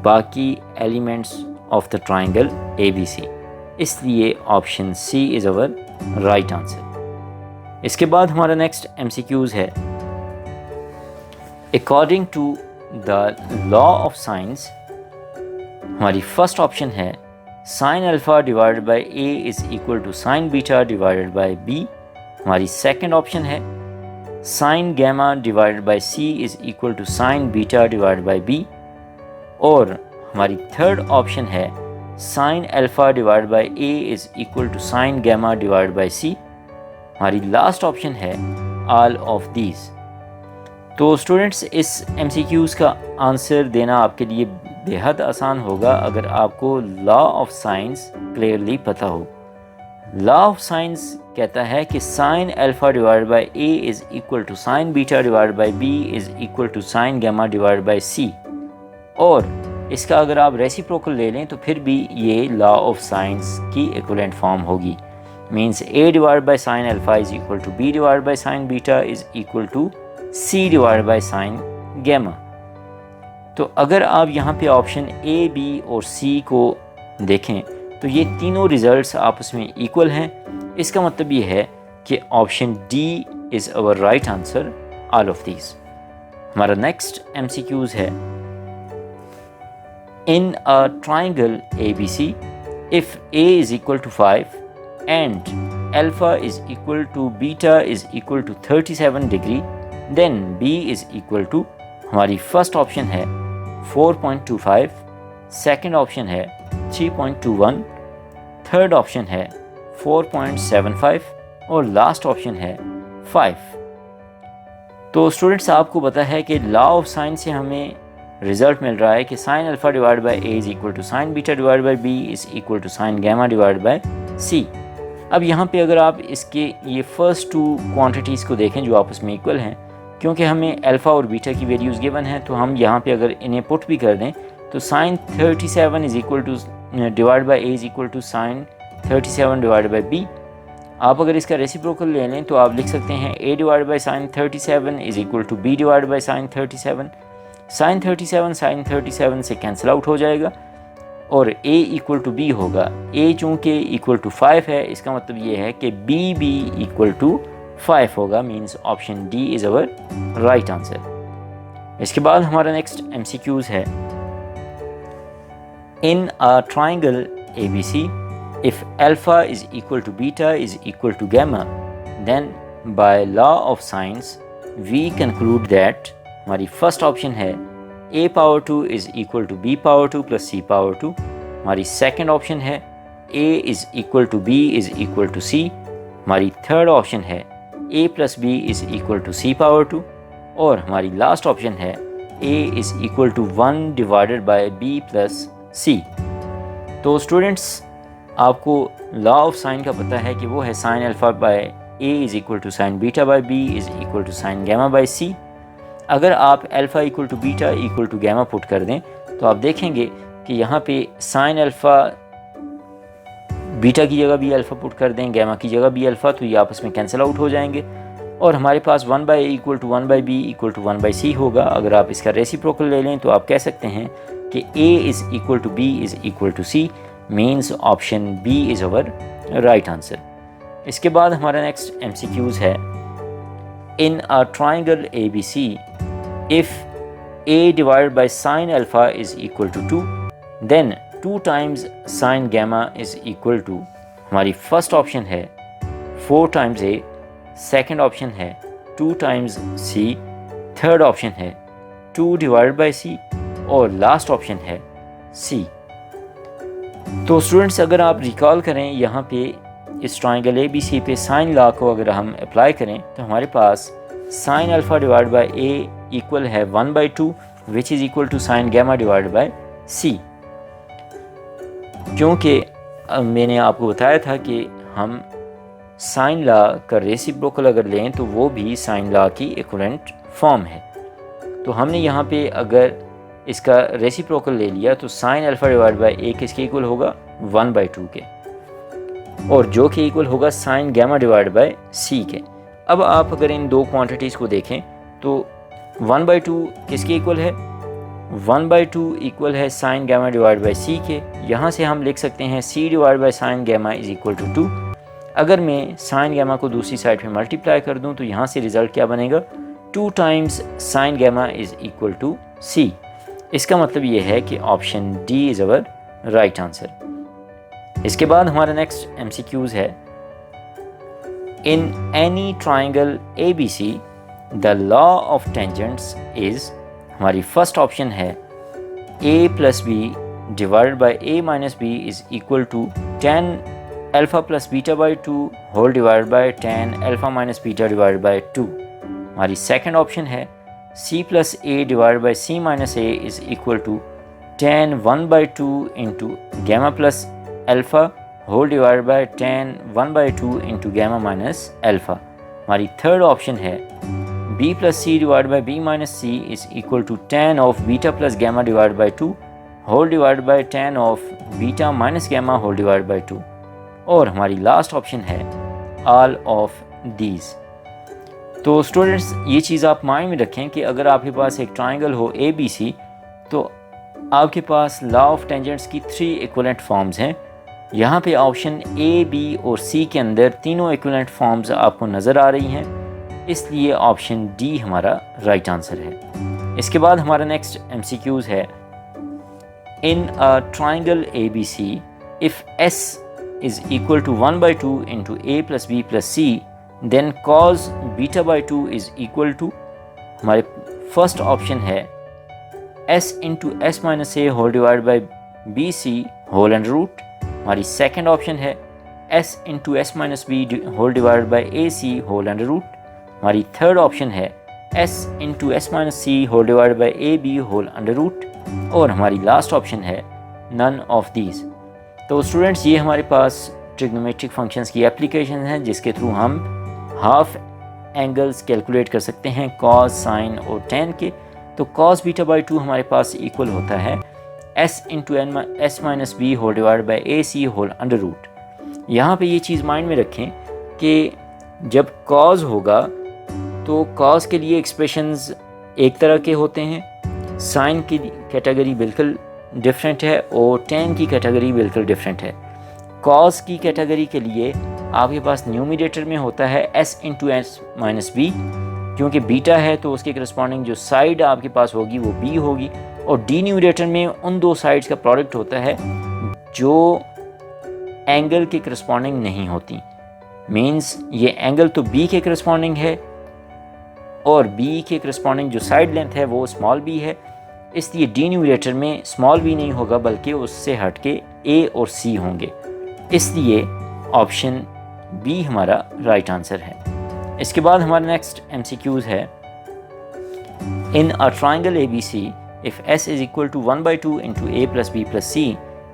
बाकी elements of the triangle ABC। इसलिए option C is our right answer. इसके बाद हमारा नेक्स्ट MCQs है, according to the law of sines. हमारी फर्स्ट ऑप्शन है sine alpha divided by A is equal to sine beta divided by B। हमारी सेकंड ऑप्शन है sine gamma divided by C is equal to sine beta divided by B। और हमारी थर्ड ऑप्शन है sine alpha divided by A is equal to sine gamma divided by C। हमारी लास्ट ऑप्शन है ऑल ऑफ दीज। तो स्टूडेंट्स इस MCQs का आंसर देना आपके लिए बेहद आसान होगा अगर आपको लॉ ऑफ साइंस क्लियरली पता हो। लॉ ऑफ साइंस कहता है कि sine alpha divided by A is equal to sine beta divided by B is equal to sine gamma divided by C। और इसका अगर आप रेसिप्रोकल ले लें तो फिर भी ये लॉ ऑफ साइंस की इक्विवेलेंट फॉर्म होगी। Means A divided by sine alpha is equal to B divided by sine beta is equal to C divided by sine gamma. तो अगर आप यहाँ पे ऑप्शन A, B और C को देखें तो ये तीनों रिज़ल्ट्स आपस में इक्वल हैं। इसका मतलब ये है कि option D is our right answer all of these. हमारा नेक्स्ट MCQs है, in a triangle ABC if A is equal to 5 and alpha is equal to beta is equal to 37 degree then B is equal to. हमारी फर्स्ट ऑप्शन है 4.25, सेकंड ऑप्शन है 3.21, थर्ड ऑप्शन है 4.75 और लास्ट ऑप्शन है 5। तो स्टूडेंट्स आपको पता है कि लॉ ऑफ साइन से हमें रिज़ल्ट मिल रहा है कि sine alpha divide by A is equal to sine beta divide by B is equal to sine gamma divide by C। अब यहाँ पे अगर आप इसके ये फर्स्ट 2 क्वांटिटीज़ को देखें जो आपस में इक्वल हैं, क्योंकि हमें अल्फ़ा और बीटा की वैल्यूज़ गिवन हैं तो हम यहाँ पे अगर इन्हें पुट भी कर दें तो sine 37 is equal to divide by A is equal to sine 37 divide by B। आप अगर इसका रेसिप्रोकल ले लें तो आप लिख सकते हैं A divide by sine 37 is equal to B divide by sine 37। Sine 37 से कैंसिल आउट हो जाएगा और A इक्वल टू B होगा। A चूँकि इक्वल टू 5 है, इसका मतलब ये है कि B भी इक्वल टू 5 होगा। Means option D is our right answer. इसके बाद हमारा नेक्स्ट MCQs है, In a triangle ABC, if alpha is equal to beta is equal to gamma, then by law of sines we conclude that हमारी फर्स्ट ऑप्शन है a power 2 is equal to b power 2 plus c power 2। हमारी सेकंड ऑप्शन है a is equal to b is equal to c। हमारी थर्ड ऑप्शन है a plus b is equal to c power 2। और हमारी लास्ट ऑप्शन है a is equal to 1 divided by b plus c। तो स्टूडेंट्स, आपको लॉ ऑफ साइन का पता है कि वो है sine alpha by a is equal to sine beta by b is equal to sine gamma by c। अगर आप alpha equal to beta equal to gamma put कर दें तो आप देखेंगे कि यहाँ पे साइन अल्फ़ा बीटा की जगह भी अल्फ़ा पुट कर दें, गैमा की जगह भी अल्फ़ा, तो ये आपस में कैंसिल आउट हो जाएंगे और हमारे पास 1/a equal to 1/b equal to 1/c होगा। अगर आप इसका रेसिप्रोकल ले लें तो आप कह सकते हैं कि a is equal to b is equal to c, means option b is our right answer. इसके बाद हमारा नेक्स्ट MCQs है, in a triangle ABC if a divided by sine alpha is equal to 2, then 2 times sine gamma is equal to, हमारी फर्स्ट ऑप्शन है 4 times a, सेकंड ऑप्शन है 2 times c, थर्ड ऑप्शन है 2 divided by c और लास्ट ऑप्शन है c। तो स्टूडेंट्स, अगर आप रिकॉल करें यहाँ पे इस ट्राइंगल ABC पे साइन लॉ को अगर हम अप्लाई करें तो हमारे पास sine alpha divide by a equal है 1/2 which is equal to sine gamma divide by c। क्योंकि मैंने आपको बताया था कि हम साइन लॉ का रेसिप्रोकल अगर लें तो वो भी साइन लॉ की इक्विवेलेंट फॉर्म है। तो हमने यहाँ पे अगर इसका रेसिप्रोकल ले लिया तो sine alpha divide by a किसके इक्वल होगा 1/2 के, और जो कि इक्वल होगा sine gamma divide by c के। अब आप अगर इन दो क्वांटिटीज़ को देखें तो 1/2 किसके इक्वल है, 1/2 इक्वल है sine gamma divide by c के। यहाँ से हम लिख सकते हैं c divide by sine gamma is equal to 2। अगर मैं साइन गैमा को दूसरी साइड पे मल्टीप्लाई कर दूँ तो यहाँ से रिज़ल्ट क्या बनेगा, 2 times sine gamma is equal to c। इसका मतलब ये है कि option D is our right answer. इसके बाद हमारा नेक्स्ट MCQs है, in any triangle ABC the law of tangents is, हमारी फर्स्ट ऑप्शन है a plus B divided by a minus B is equal to tan alpha plus beta by 2 whole divided by tan alpha minus beta divided by 2। हमारी सेकंड ऑप्शन है c plus a divided by c minus a is equal to tan 1/2 into gamma plus alpha whole divided by tan 1/2 into gamma minus alpha. हमारी थर्ड ऑप्शन है b plus c divide by b minus c is equal to tan of beta plus gamma divide by 2 whole divide by tan of beta minus gamma whole divide by 2। और हमारी लास्ट ऑप्शन है ऑल ऑफ दीज। तो स्टूडेंट्स, ये चीज़ आप माइंड में रखें कि अगर आपके पास एक ट्राइंगल हो ABC तो आपके पास लॉ ऑफ टेंजेंट्स की 3 इक्विवेलेंट फॉर्म्स हैं। यहाँ पे ऑप्शन A, B और C के अंदर तीनों इक्विवेलेंट फॉर्म्स आपको नज़र आ रही हैं, इसलिए ऑप्शन D हमारा राइट आंसर है। इसके बाद हमारा नेक्स्ट MCQs है, in a triangle ABC if S is equal to 1/2 into A plus B plus C then cos beta by 2 is equal to, हमारे फर्स्ट ऑप्शन है S into S minus A whole divide by BC whole under root. हमारी सेकंड ऑप्शन है S into S minus B whole divide by AC whole under root. हमारी थर्ड ऑप्शन है S into S minus C whole divide by AB whole under root. और हमारी लास्ट ऑप्शन है नन ऑफ दीज। तो स्टूडेंट्स, ये हमारे पास ट्रिग्नोमेट्रिक फंक्शंस की एप्लीकेशन हैं जिसके थ्रू हम हाफ एंगल्स कैलकुलेट कर सकते हैं कॉस, साइन और टेन के। तो कॉस बीटा बाई 2 हमारे पास इक्वल होता है S into S minus B whole divide by AC whole under root. यहाँ पे ये चीज़ माइंड में रखें कि जब कॉस होगा तो कॉस के लिए एक्सप्रेशंस एक तरह के होते हैं, साइन की कैटेगरी बिल्कुल डिफरेंट है और टेन की कैटेगरी बिल्कुल डिफरेंट है। कॉस की कैटेगरी के लिए आपके पास न्यूमरेटर में होता है S into S minus B, क्योंकि बीटा है तो उसके करस्पॉन्डिंग जो साइड आपके पास होगी वो B होगी, और डी न्यूमरेटर में उन दो साइड्स का प्रोडक्ट होता है जो एंगल के करस्पॉन्डिंग नहीं होती। मीन्स ये एंगल तो बी के करस्पॉन्डिंग है और बी के करस्पॉन्डिंग जो साइड लेंथ है वो स्मॉल बी है, इसलिए डी न्यूमरेटर में स्मॉल बी नहीं होगा बल्कि उससे हट के ए और सी होंगे, इसलिए ऑप्शन बी हमारा राइट आंसर है। इसके बाद हमारा नेक्स्ट MCQs है, in a triangle ABC if S is equal to 1/2 into A plus B plus C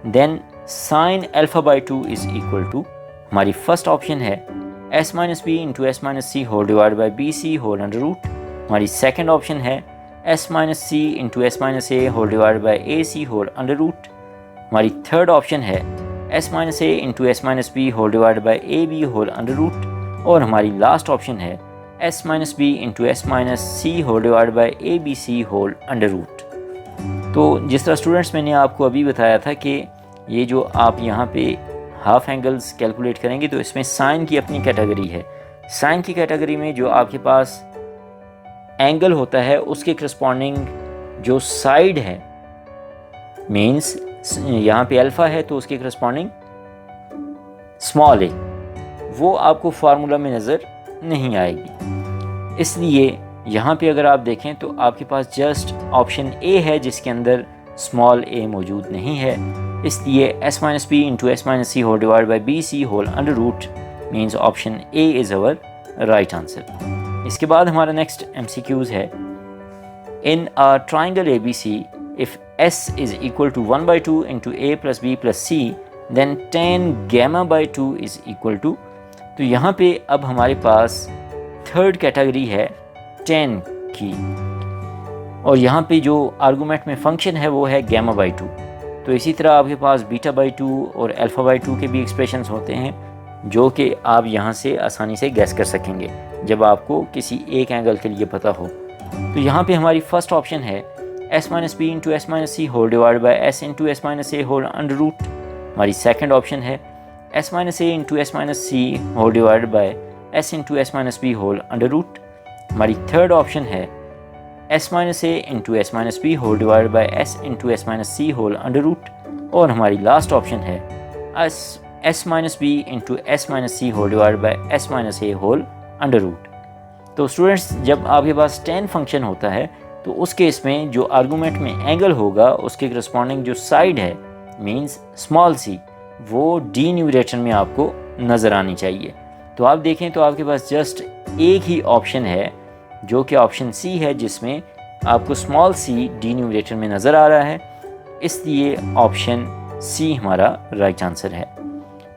then sine α/2 is equal to, हमारी फर्स्ट ऑप्शन है S minus B into S minus C whole divide by BC whole under root. हमारी सेकेंड ऑप्शन है S minus C into S minus A whole divide by AC whole under root. हमारी थर्ड ऑप्शन है S minus A into S minus B whole divide by AB whole under root. और हमारी लास्ट ऑप्शन है S minus B into S minus C whole divide by ABC whole under root. तो जिस तरह स्टूडेंट्स मैंने आपको अभी बताया था कि ये जो आप यहाँ पे हाफ एंगल्स कैलकुलेट करेंगे तो इसमें साइन की अपनी कैटेगरी है। साइन की कैटेगरी में जो आपके पास एंगल होता है उसके करस्पॉन्डिंग जो साइड है, मीन्स यहाँ पे अल्फ़ा है तो उसके करस्पॉन्डिंग स्मॉल ए, वो आपको फार्मूला में नज़र नहीं आएगी। इसलिए यहाँ पे अगर आप देखें तो आपके पास जस्ट ऑप्शन ए है जिसके अंदर स्मॉल ए मौजूद नहीं है, इसलिए S minus B into S minus C whole divide by BC whole under root means option A is our right answer. इसके बाद हमारा नेक्स्ट MCQs है, in a triangle ABC if S is equal to 1/2 into A plus B plus C then tan gamma/2 is equal to. तो यहाँ पे अब हमारे पास थर्ड कैटेगरी है tan की, और यहाँ पे जो आर्गूमेंट में फंक्शन है वो है gamma/2। तो इसी तरह आपके पास β/2 और α/2 के भी एक्सप्रेशंस होते हैं जो कि आप यहाँ से आसानी से गैस कर सकेंगे जब आपको किसी एक एंगल के लिए पता हो। तो यहाँ पे हमारी फर्स्ट ऑप्शन है S minus B into S minus C whole divide by S into S minus A whole under root. हमारी सेकेंड ऑप्शन है S minus A into S minus C whole divide by S into S minus B whole under root. हमारी थर्ड ऑप्शन है S minus A into S minus B whole divide by S into S minus C whole under root. और हमारी लास्ट ऑप्शन है S minus B into S minus C whole divide by S minus A whole under root. तो स्टूडेंट्स जब आपके पास tan फंक्शन होता है तो उस केस में जो आर्गूमेंट में एंगल होगा उसके करस्पॉन्डिंग जो साइड है मींस स्मॉल सी, वो डी न्यूमरेटर में आपको नज़र आनी चाहिए। तो आप देखें तो आपके पास जस्ट एक ही ऑप्शन है जो कि ऑप्शन सी है जिसमें आपको स्मॉल सी डी न्यूमरेटर में नज़र आ रहा है, इसलिए ऑप्शन सी हमारा राइट आंसर है।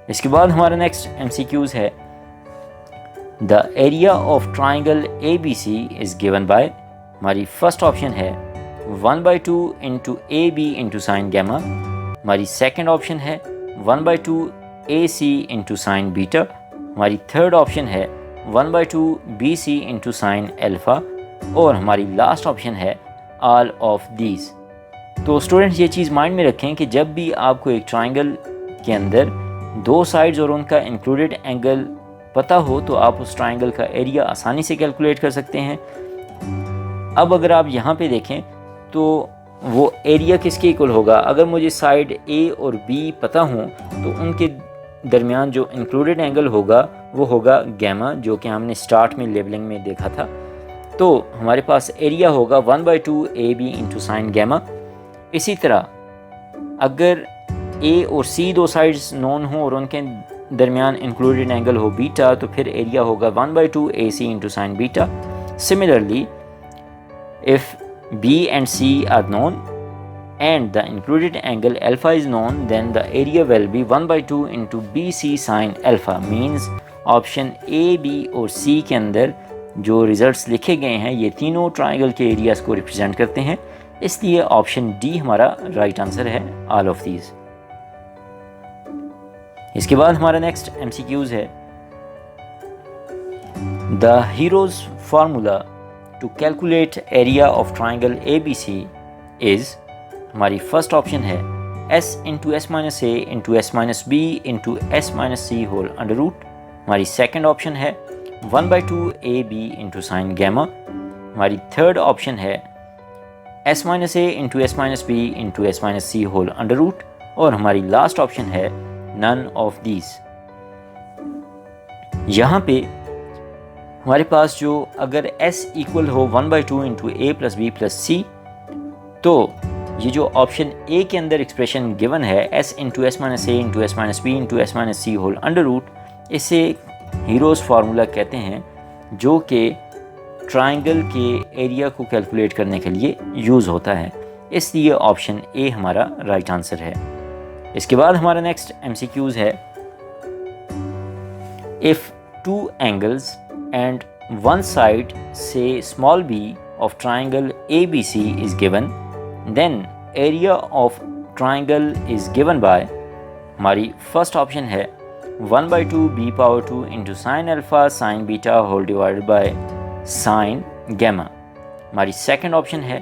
इसके बाद हमारा नेक्स्ट MCQs है, the area of triangle ABC is given by. हमारी फर्स्ट ऑप्शन है 1/2 into AB into sine gamma. हमारी सेकेंड ऑप्शन है 1/2 AC इंटू साइन बीटा। हमारी थर्ड ऑप्शन है 1/2 BC इंटू साइन अल्फ़ा। और हमारी लास्ट ऑप्शन है ऑल ऑफ दीज। तो स्टूडेंट्स ये चीज़ माइंड में रखें कि जब भी आपको एक ट्राइंगल के अंदर दो साइड्स और उनका इंक्लूडेड एंगल पता हो तो आप उस ट्राइंगल का एरिया आसानी से कैलकुलेट कर सकते हैं। अब अगर आप यहाँ पे देखें तो वो एरिया किसके इक्वल होगा, अगर मुझे साइड A और B पता हो तो उनके दरमियान जो इंक्लूडेड एंगल होगा वो होगा गैमा, जो कि हमने स्टार्ट में लेबलिंग में देखा था। तो हमारे पास एरिया होगा 1/2 AB इंटू साइन गैमा। इसी तरह अगर A और C दो साइड्स नोन हो और उनके दरमियान इंक्लूडेड एंगल हो बीटा तो फिर एरिया होगा 1/2 AC into sine beta. Similarly if B and C are known and the included angle alpha is known then the area will be 1/2 into BC sin alpha means option A, B और C के अंदर जो रिजल्ट्स लिखे गए हैं ये तीनों ट्राइंगल के एरियाज को रिप्रेजेंट करते हैं, इसलिए ऑप्शन D हमारा राइट आंसर है ऑल ऑफ दीज। इसके बाद हमारा नेक्स्ट MCQs है, the Hero's formula to calculate area of triangle ABC is. हमारी फर्स्ट ऑप्शन है S into S minus A into S minus B into S minus C whole under root. हमारी सेकेंड ऑप्शन है 1/2 AB इंटू साइन गैमा। हमारी थर्ड ऑप्शन है S minus A into S minus B into S minus C whole under root, और हमारी लास्ट ऑप्शन है नन ऑफ दीज। यहाँ पे हमारे पास जो अगर s इक्वल हो 1/2 into A plus B plus C, तो ये जो ऑप्शन ए के अंदर एक्सप्रेशन गिवन है s into S minus A into S minus B into S minus C whole under root, इसे हीरोज़ फार्मूला कहते हैं, जो कि ट्राइंगल के एरिया को कैलकुलेट करने के लिए यूज़ होता है। इसलिए ऑप्शन ए हमारा राइट आंसर है। इसके बाद हमारा नेक्स्ट MCQs है, if two angles and one side say small b of triangle ABC is given, then area of triangle is given by, हमारी फर्स्ट ऑप्शन है 1/2 b power 2 into sin alpha sin beta whole divided by sin gamma। हमारी सेकंड ऑप्शन है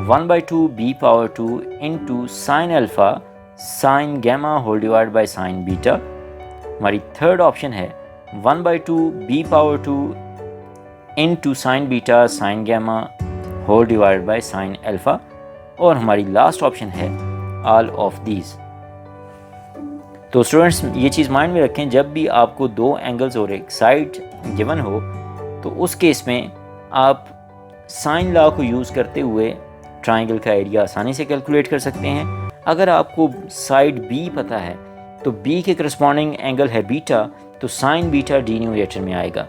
1/2 b power 2 into sin alpha sin gamma whole divided by sin beta। हमारी थर्ड ऑप्शन है 1/2 b power 2 into sin beta sin gamma whole divided by sin alpha, और हमारी लास्ट ऑप्शन है all of these। तो स्टूडेंट्स ये चीज़ माइंड में रखें, जब भी आपको दो एंगल्स और एक साइड गिवन हो तो उस केस में आप साइन लॉ को यूज़ करते हुए ट्राइंगल का एरिया आसानी से कैलकुलेट कर सकते हैं। अगर आपको साइड B पता है तो B के करस्पॉन्डिंग एंगल है बीटा, तो साइन बीटा डिनोमिनेटर में आएगा।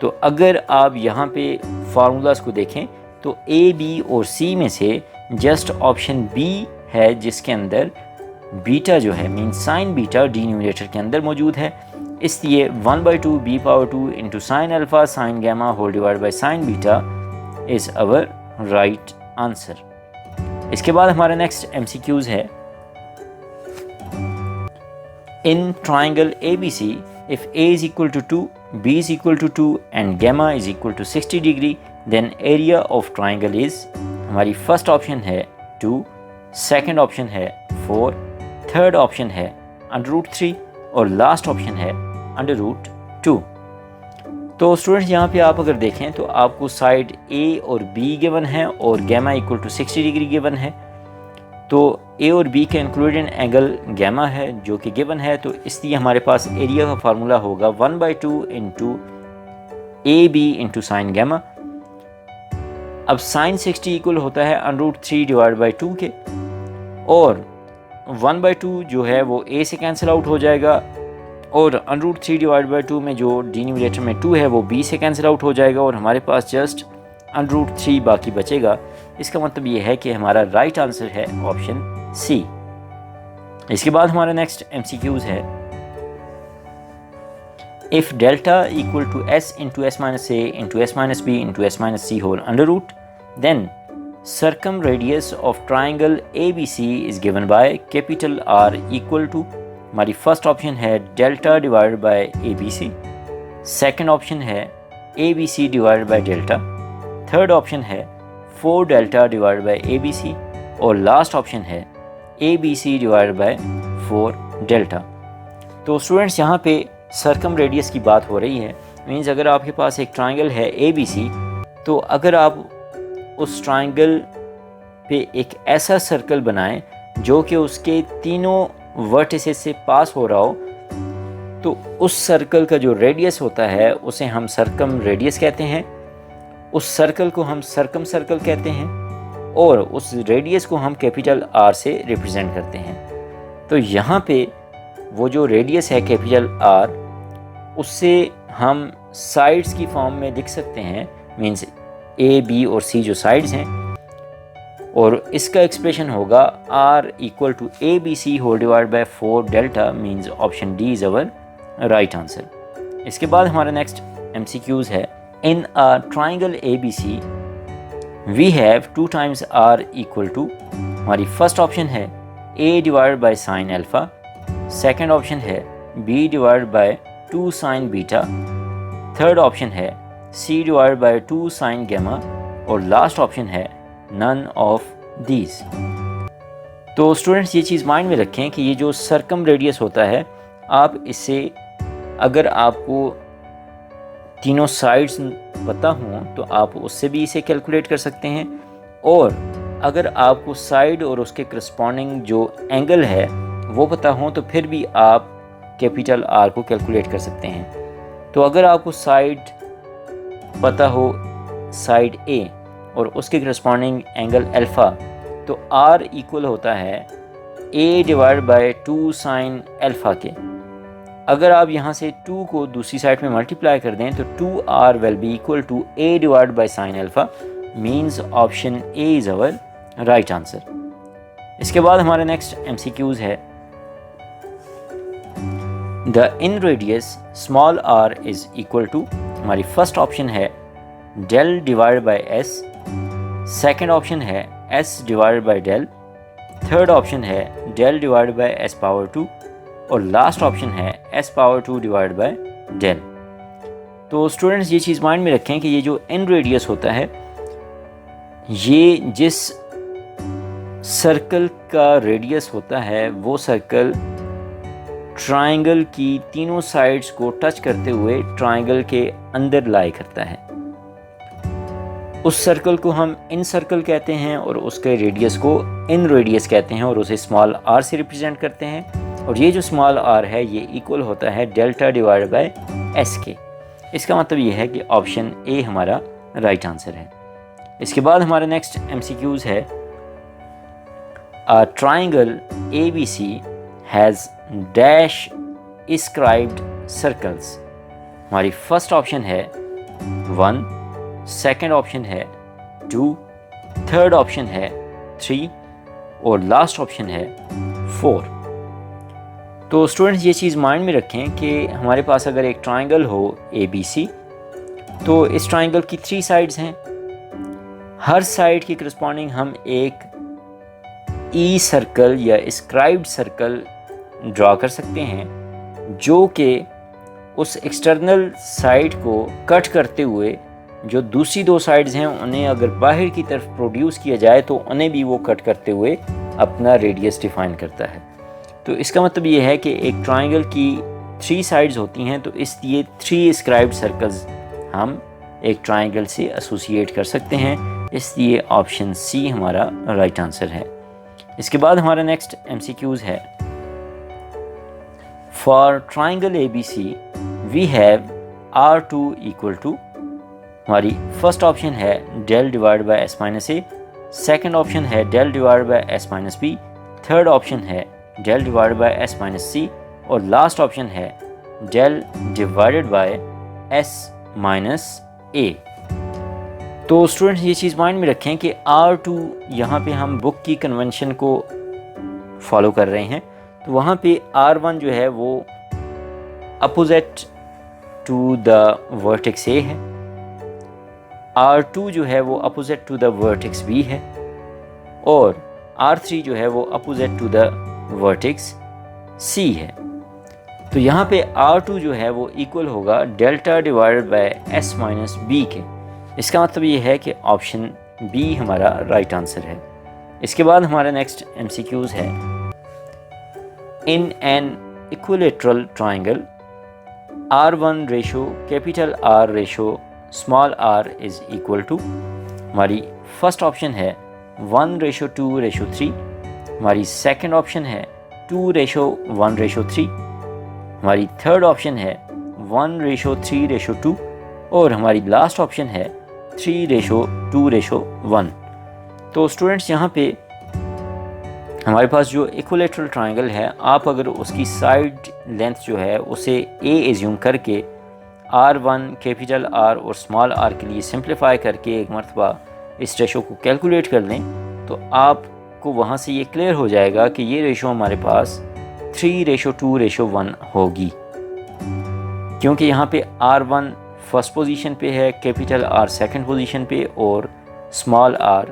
तो अगर आप यहाँ पे फार्मूलाज को देखें तो A, B और C में से जस्ट ऑप्शन B है जिसके अंदर बीटा जो है मीन साइन बीटा डिनोमिनेटर के अंदर मौजूद है। इसलिए 1/2 b power 2 into sine alpha sine gamma whole divide by sine beta is our right answer. इसके बाद हमारा नेक्स्ट MCQs है, in triangle ABC if a is equal to 2, b is equal to 2 and gamma is equal to 60 degree, then area of triangle is, हमारी फर्स्ट ऑप्शन है 2, सेकंड ऑप्शन है 4, थर्ड ऑप्शन है √3 और लास्ट ऑप्शन है √2। तो स्टूडेंट्स यहाँ पे आप अगर देखें तो आपको साइड A और B गिवन है और gamma equal to 60 degree given है। तो A और B के इंक्लूडेड एंगल गैमा है जो कि गिवन है, तो इसलिए हमारे पास एरिया का फार्मूला होगा 1/2 into AB into sine gamma. अब साइन 60 इक्वल होता है √3 डिवाइड बाई 2 के, और 1/2 जो है वो A से कैंसिल आउट हो जाएगा, और √3 डिवाइड बाई 2 में जो डिनोमिनेटर में 2 है वो B से कैंसिल आउट हो जाएगा, और हमारे पास जस्ट √3 बाकी बचेगा। इसका मतलब ये है कि हमारा राइट आंसर है ऑप्शन C। इसके बाद हमारा नेक्स्ट MCQs है, if delta equal to S into S minus A into S minus B into S minus C whole under root, then circumradius of triangle ABC is given by capital R equal to, हमारी फर्स्ट ऑप्शन है delta divided by ABC, second option है ABC divided by delta, third option है 4 डेल्टा डिवाइड बाई ABC, और लास्ट ऑप्शन है ABC डिवाइड बाई 4 डेल्टा। तो स्टूडेंट्स यहाँ पे सर्कम रेडियस की बात हो रही है, मीन्स अगर आपके पास एक ट्राइंगल है ABC, तो अगर आप उस ट्राइंगल पे एक ऐसा सर्कल बनाएं जो कि उसके तीनों वर्टिसेस से पास हो रहा हो, तो उस सर्कल का जो रेडियस होता है उसे हम सर्कम रेडियस कहते हैं, उस सर्कल को हम सर्कम सर्कल कहते हैं, और उस रेडियस को हम कैपिटल R से रिप्रेजेंट करते हैं। तो यहाँ पे वो जो रेडियस है कैपिटल R, उससे हम साइड्स की फॉर्म में लिख सकते हैं, मींस A, B और C जो साइड्स हैं, और इसका एक्सप्रेशन होगा R equal to ABC whole divide by 4 delta, means option D is our right answer. इसके बाद हमारा नेक्स्ट MCQs है, in a triangle ABC we have 2 times R equal to, हमारी फर्स्ट ऑप्शन है A divide by sine alpha, second option है B divide by 2 sine beta, third option है C divide by 2 sine gamma, और लास्ट ऑप्शन है नन ऑफ दीज। तो स्टूडेंट्स ये चीज़ माइंड में रखें कि ये जो सर्कम रेडियस होता है, आप इससे अगर आपको तीनों साइड्स पता हों तो आप उससे भी इसे कैलकुलेट कर सकते हैं, और अगर आपको साइड और उसके करस्पॉन्डिंग जो एंगल है वो पता हो तो फिर भी आप कैपिटल आर को कैलकुलेट कर सकते हैं। तो अगर आपको साइड पता हो, साइड ए, और उसके करस्पॉन्डिंग एंगल अल्फ़ा, तो आर इक्वल होता है ए डिवाइड बाय 2 साइन अल्फ़ा के। अगर आप यहाँ से 2 को दूसरी साइड में मल्टीप्लाई कर दें तो 2r will be equal to a divide by sine alpha, means option A is our right answer. इसके बाद हमारे नेक्स्ट MCQs है, the in radius small r is equal to, हमारी फर्स्ट ऑप्शन है del divide by s, second option है s divide by del, third option है del divide by s power 2 और लास्ट ऑप्शन है s power 2 divide by del. तो स्टूडेंट्स ये चीज़ माइंड में रखें कि ये जो इन रेडियस होता है, ये जिस सर्कल का रेडियस होता है वो सर्कल ट्रायंगल की तीनों साइड्स को टच करते हुए ट्रायंगल के अंदर लाई करता है। उस सर्कल को हम इन सर्कल कहते हैं और उसके रेडियस को इन रेडियस कहते हैं और उसे स्मॉल r से रिप्रेजेंट करते हैं। और ये जो स्मॉल r है ये इक्वल होता है डेल्टा डिवाइड बाय s के। इसका मतलब ये है कि ऑप्शन ए हमारा राइट आंसर है। इसके बाद हमारे नेक्स्ट MCQs है, अ triangle ABC has dash scribed circles. हमारी फर्स्ट ऑप्शन है 1, सेकेंड ऑप्शन है 2, थर्ड ऑप्शन है 3 और लास्ट ऑप्शन है 4। तो स्टूडेंट्स ये चीज़ माइंड में रखें कि हमारे पास अगर एक ट्रायंगल हो ABC, तो इस ट्रायंगल की 3 साइड्स हैं। हर साइड के करस्पॉन्डिंग हम एक ई सर्कल या स्क्राइब्ड सर्कल ड्रा कर सकते हैं जो कि उस एक्सटर्नल साइड को कट करते हुए जो दूसरी 2 साइड्स हैं उन्हें अगर बाहर की तरफ प्रोड्यूस किया जाए तो उन्हें भी वो कट करते हुए अपना रेडियस डिफाइन करता है। तो इसका मतलब ये है कि एक ट्रायंगल की 3 साइड्स होती हैं, तो इसलिए 3 स्क्राइब्ड सर्कल्स हम एक ट्रायंगल से एसोसिएट कर सकते हैं, इसलिए ऑप्शन सी हमारा राइट आंसर है। इसके बाद हमारा नेक्स्ट MCQs है, for triangle ABC we have R2 equal to, हमारी फर्स्ट ऑप्शन है del divide by s minus A, second option है del divide by s minus B, third option है del divide by s minus C और लास्ट ऑप्शन है del divided by s minus A. तो स्टूडेंट्स ये चीज़ माइंड में रखें कि R2 यहाँ पे हम बुक की कन्वेंशन को फॉलो कर रहे हैं, तो वहाँ पे R1 जो है वो opposite to the vertex A है, R2 जो है वो opposite to the vertex B है और R3 जो है वो opposite to the vertex C है। तो यहाँ पे R2 जो है वो इक्वल होगा delta divided by S minus B के। इसका मतलब ये है कि ऑप्शन बी हमारा राइट आंसर है। इसके बाद हमारा नेक्स्ट MCQs है, in an equilateral triangle R1 ratio capital R ratio small r is equal to, हमारी फर्स्ट ऑप्शन है 1:2:3, हमारी सेकंड ऑप्शन है 2:1:3, हमारी थर्ड ऑप्शन है 1:3:2 और हमारी लास्ट ऑप्शन है 3:2:1। तो स्टूडेंट्स यहाँ पे हमारे पास जो इक्विलेटरल ट्रायंगल है, आप अगर उसकी साइड लेंथ जो है उसे a एज्यूम करके R1 कैपिटल R और स्मॉल r के लिए सिंप्लीफाई करके एक मरतबा इस रेशो को कैलकुलेट कर लें तो आपको वहाँ से ये क्लियर हो जाएगा कि ये रेशो हमारे पास 3:2:1 होगी, क्योंकि यहाँ पे R1 फर्स्ट पोजीशन पे है, कैपिटल R सेकंड पोजीशन पे और स्मॉल r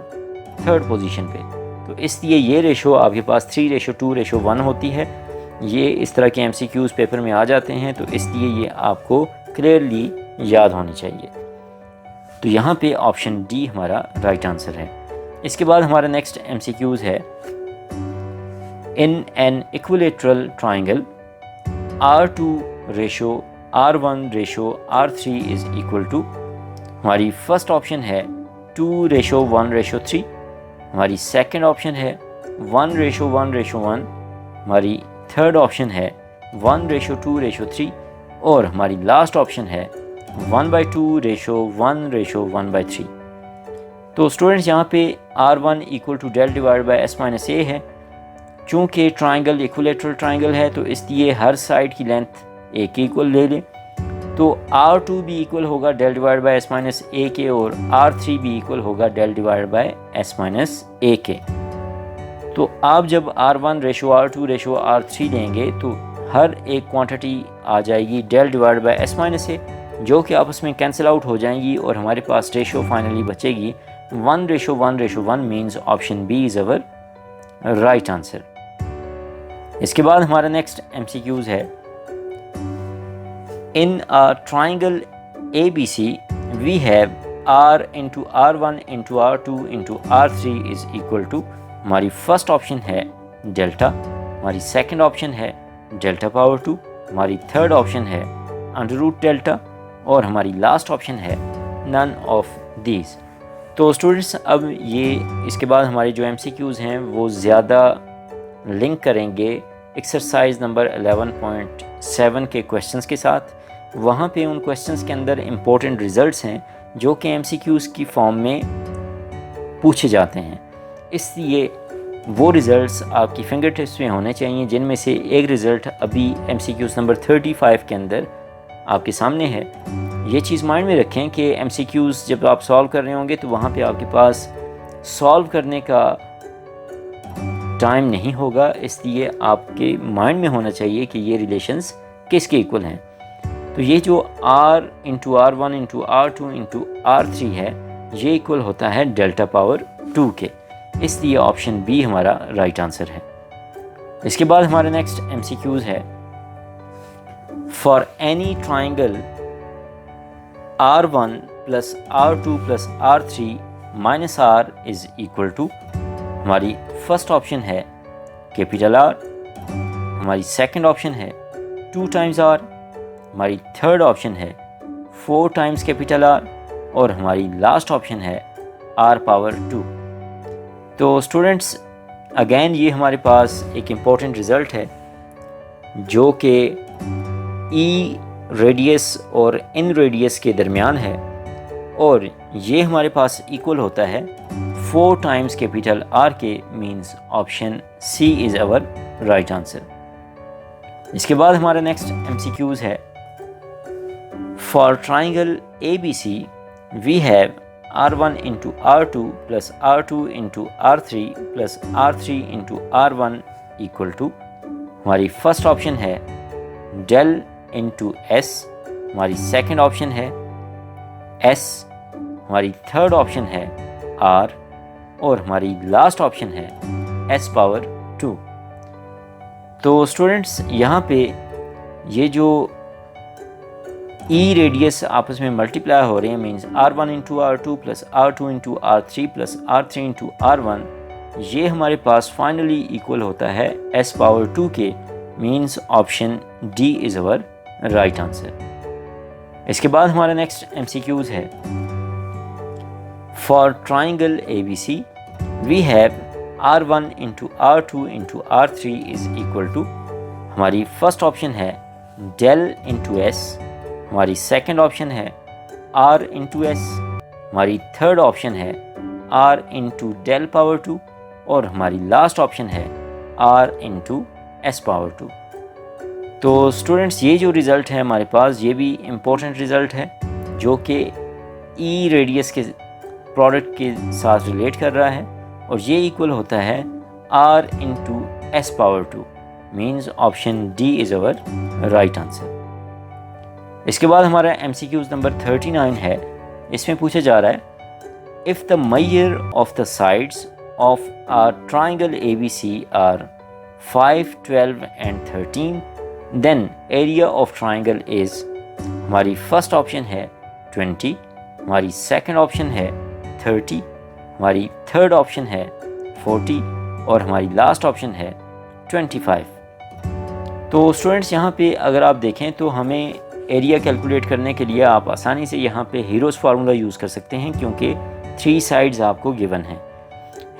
थर्ड पोजीशन पे। तो इसलिए ये रेशो आपके पास 3:2:1 होती है। ये इस तरह के MCQs पेपर में आ जाते हैं, तो इसलिए ये आपको क्लियरली याद होनी चाहिए। तो यहाँ पे ऑप्शन डी हमारा राइट आंसर है। इसके बाद हमारा नेक्स्ट MCQs है, in an equilateral triangle R2 ratio R1 ratio R3 is equal to, हमारी फर्स्ट ऑप्शन है 2:1:3, हमारी सेकंड ऑप्शन है 1:1:1, हमारी थर्ड ऑप्शन है 1:2:3 और हमारी लास्ट ऑप्शन है 1/2:1:1/3। तो स्टूडेंट्स यहाँ पे R1 equal to del divide by S minus A है। चूँकि ट्राइंगल इक्विलेटरल ट्राइंगल है तो इसलिए हर साइड की लेंथ A के इक्वल ले लें। तो R2 भी इक्वल होगा del divide by S minus A के और R3 भी इक्वल होगा del divide by S minus A के। तो आप जब R1:R2:R3 लेंगे तो हर एक क्वांटिटी आ जाएगी del divide by S minus A, जो कि आपस में कैंसिल आउट हो जाएंगी और हमारे पास रेशो फाइनली बचेगी 1:1:1 means option B is our right answer. इसके बाद हमारा नेक्स्ट MCQs है। In a triangle ABC we have R into R1 into R2 into R3 is equal to, हमारी फर्स्ट ऑप्शन है डेल्टा, हमारी सेकंड ऑप्शन है डेल्टा पावर 2, हमारी थर्ड ऑप्शन है अंडर रूट डेल्टा और हमारी लास्ट ऑप्शन है नन ऑफ दीज। तो स्टूडेंट्स अब ये इसके बाद हमारे जो MCQs हैं वो ज़्यादा लिंक करेंगे एक्सरसाइज नंबर 11.7 के क्वेश्चंस के साथ। वहाँ पे उन क्वेश्चंस के अंदर इम्पोर्टेंट रिज़ल्ट्स हैं जो कि MCQs की फॉर्म में पूछे जाते हैं, इसलिए वो रिज़ल्ट्स आपकी फिंगर टिप्स में होने चाहिए, जिनमें से एक रिज़ल्ट अभी MCQs नंबर 35 के अंदर आपके सामने है। ये चीज़ माइंड में रखें कि MCQs जब आप सॉल्व कर रहे होंगे तो वहाँ पे आपके पास सॉल्व करने का टाइम नहीं होगा, इसलिए आपके माइंड में होना चाहिए कि ये रिलेशंस किसके इक्वल हैं। तो ये जो R into R1 into R2 into R3 है ये इक्वल होता है डेल्टा पावर 2 के, इसलिए ऑप्शन बी हमारा राइट आंसर है। इसके बाद हमारा नेक्स्ट MCQs है। For any triangle R1 plus R2 plus R3 minus R is equal to, हमारी फर्स्ट ऑप्शन है कैपिटल R, हमारी सेकंड ऑप्शन है 2 टाइम्स R, हमारी थर्ड ऑप्शन है 4 टाइम्स कैपिटल R और हमारी लास्ट ऑप्शन है R पावर 2। तो स्टूडेंट्स अगेन ये हमारे पास एक इम्पोर्टेंट रिज़ल्ट है जो कि E रेडियस और इन रेडियस के दरमियान है और ये हमारे पास इक्वल होता है 4 टाइम्स कैपिटल R के, means option C is our right answer. इसके बाद हमारा नेक्स्ट MCQs है। For triangle ABC we have R1 into R2 plus R2 into R3 plus R3 into R1 equal to, हमारी फर्स्ट ऑप्शन है del इंटू S, हमारी सेकंड ऑप्शन है S, हमारी थर्ड ऑप्शन है R और हमारी लास्ट ऑप्शन है S पावर 2। तो स्टूडेंट्स यहाँ पे ये जो E रेडियस आपस में मल्टीप्लाई हो रहे हैं, means R1 into R2 plus R2 into R3 plus R3 into R1, ये हमारे पास फाइनली इक्वल होता है S पावर 2 के, means option D is our right answer. इसके बाद हमारा नेक्स्ट MCQs है। For triangle ABC we have R1 into R2 into R3 is equal to, हमारी फर्स्ट ऑप्शन है del इंटू S, हमारी सेकंड ऑप्शन है R इंटू S, हमारी थर्ड ऑप्शन है R इंटू del पावर 2 और हमारी लास्ट ऑप्शन है R इंटू S पावर 2। तो स्टूडेंट्स ये जो रिज़ल्ट है हमारे पास ये भी इम्पोर्टेंट रिज़ल्ट है जो कि E रेडियस के प्रोडक्ट के साथ रिलेट कर रहा है और ये इक्वल होता है R into S power 2, means option D is our right answer. इसके बाद हमारा MCQs नंबर 39 है। इसमें पूछा जा रहा है if the measure of the sides of a triangle ABC are 5, 12 and 13 then area of triangle is, हमारी फर्स्ट ऑप्शन है 20, हमारी सेकंड ऑप्शन है 30, हमारी थर्ड ऑप्शन है 40 और हमारी लास्ट ऑप्शन है 25। तो स्टूडेंट्स यहाँ पे अगर आप देखें तो हमें एरिया कैलकुलेट करने के लिए आप आसानी से यहाँ पे हीरोज़ फार्मूला यूज़ कर सकते हैं क्योंकि 3 साइड्स आपको गिवन हैं।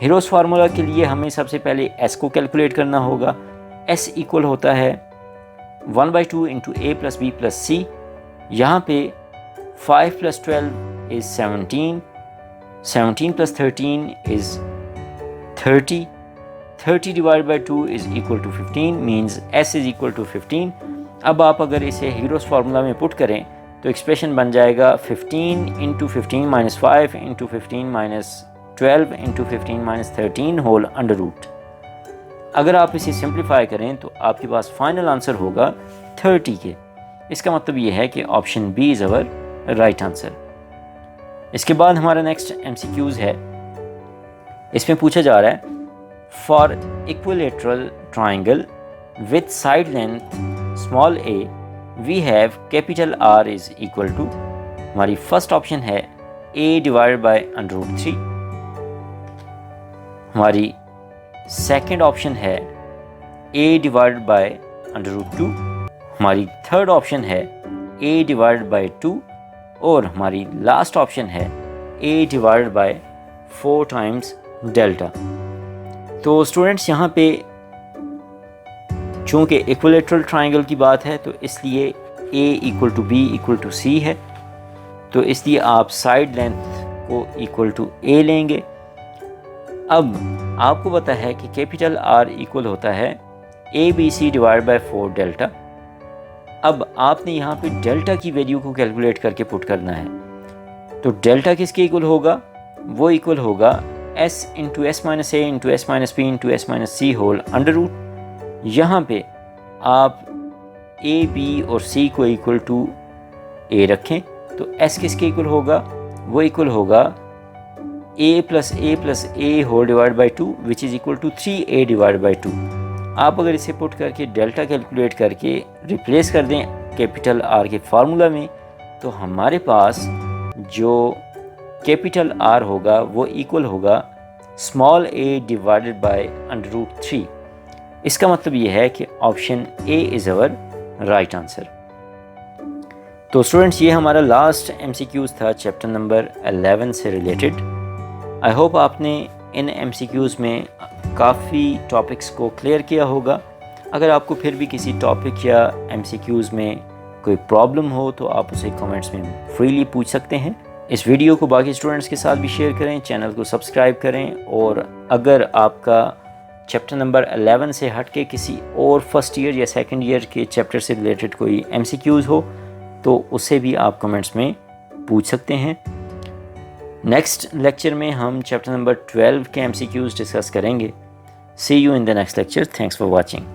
हीरोस फार्मूला के लिए हमें सबसे पहले s को कैलकुलेट करना होगा। s इक्वल होता है 1/2 into a plus b plus c। यहाँ पे 5 plus 12 is 17, 17 plus 13 is 30, 30 divide by 2 is equal to 15, means s is equal to 15। अब आप अगर इसे हीरोस फार्मूला में पुट करें तो एक्सप्रेशन बन जाएगा 15 into 15 minus 5 into 15 minus 12 into 15 minus 13 whole under root. अगर आप इसे सिंप्लीफाई करें तो आपके पास फाइनल आंसर होगा 30 के। इसका मतलब ये है कि option B is our right answer. इसके बाद हमारा नेक्स्ट MCQs है। इसमें पूछा जा रहा है for equilateral triangle with side length small a we have capital R is equal to, हमारी फर्स्ट ऑप्शन है a divide by under root 3, हमारी सेकेंड ऑप्शन है a divide by under root 2, हमारी थर्ड ऑप्शन है a डिवाइड बाई 2 और हमारी लास्ट ऑप्शन है a divide by 4 times delta. तो स्टूडेंट्स यहाँ पे चूँकि इक्विलेटरल ट्राइंगल की बात है तो इसलिए a equal to b equal to c है, तो इसलिए आप साइड लेंथ को इक्वल टू a लेंगे। अब आपको पता है कि कैपिटल R इक्वल होता है ABC डिवाइड बाई 4 डेल्टा। अब आपने यहाँ पे डेल्टा की वैल्यू को कैलकुलेट करके पुट करना है, तो डेल्टा किसके इक्वल होगा? वो इक्वल होगा s into S minus A into S minus P into S minus C whole under root. यहाँ पे आप a b और c को इक्वल टू a रखें तो s किसके इक्वल होगा? वो इक्वल होगा a plus a whole divide by 2 which is equal to 3a divide by 2। आप अगर इसे पुट करके डेल्टा कैलकुलेट करके रिप्लेस कर दें कैपिटल R के फार्मूला में तो हमारे पास जो कैपिटल R होगा वो इक्वल होगा small a divided by under root 3। इसका मतलब ये है कि option A is our right answer. तो स्टूडेंट्स ये हमारा लास्ट MCQs था चैप्टर नंबर 11 से रिलेटेड। आई होप आपने इन MCQs में काफ़ी टॉपिक्स को क्लियर किया होगा। अगर आपको फिर भी किसी टॉपिक या MCQs में कोई प्रॉब्लम हो तो आप उसे कमेंट्स में फ्रीली पूछ सकते हैं। इस वीडियो को बाकी स्टूडेंट्स के साथ भी शेयर करें, चैनल को सब्सक्राइब करें और अगर आपका चैप्टर नंबर 11 से हट के किसी और फर्स्ट ईयर या सेकंड ईयर के चैप्टर से रिलेटेड कोई MCQs हो तो उसे भी आप कमेंट्स में पूछ सकते हैं। नेक्स्ट लेक्चर में हम चैप्टर नंबर 12 के MCQs डिस्कस करेंगे। See you in the next lecture. Thanks for watching.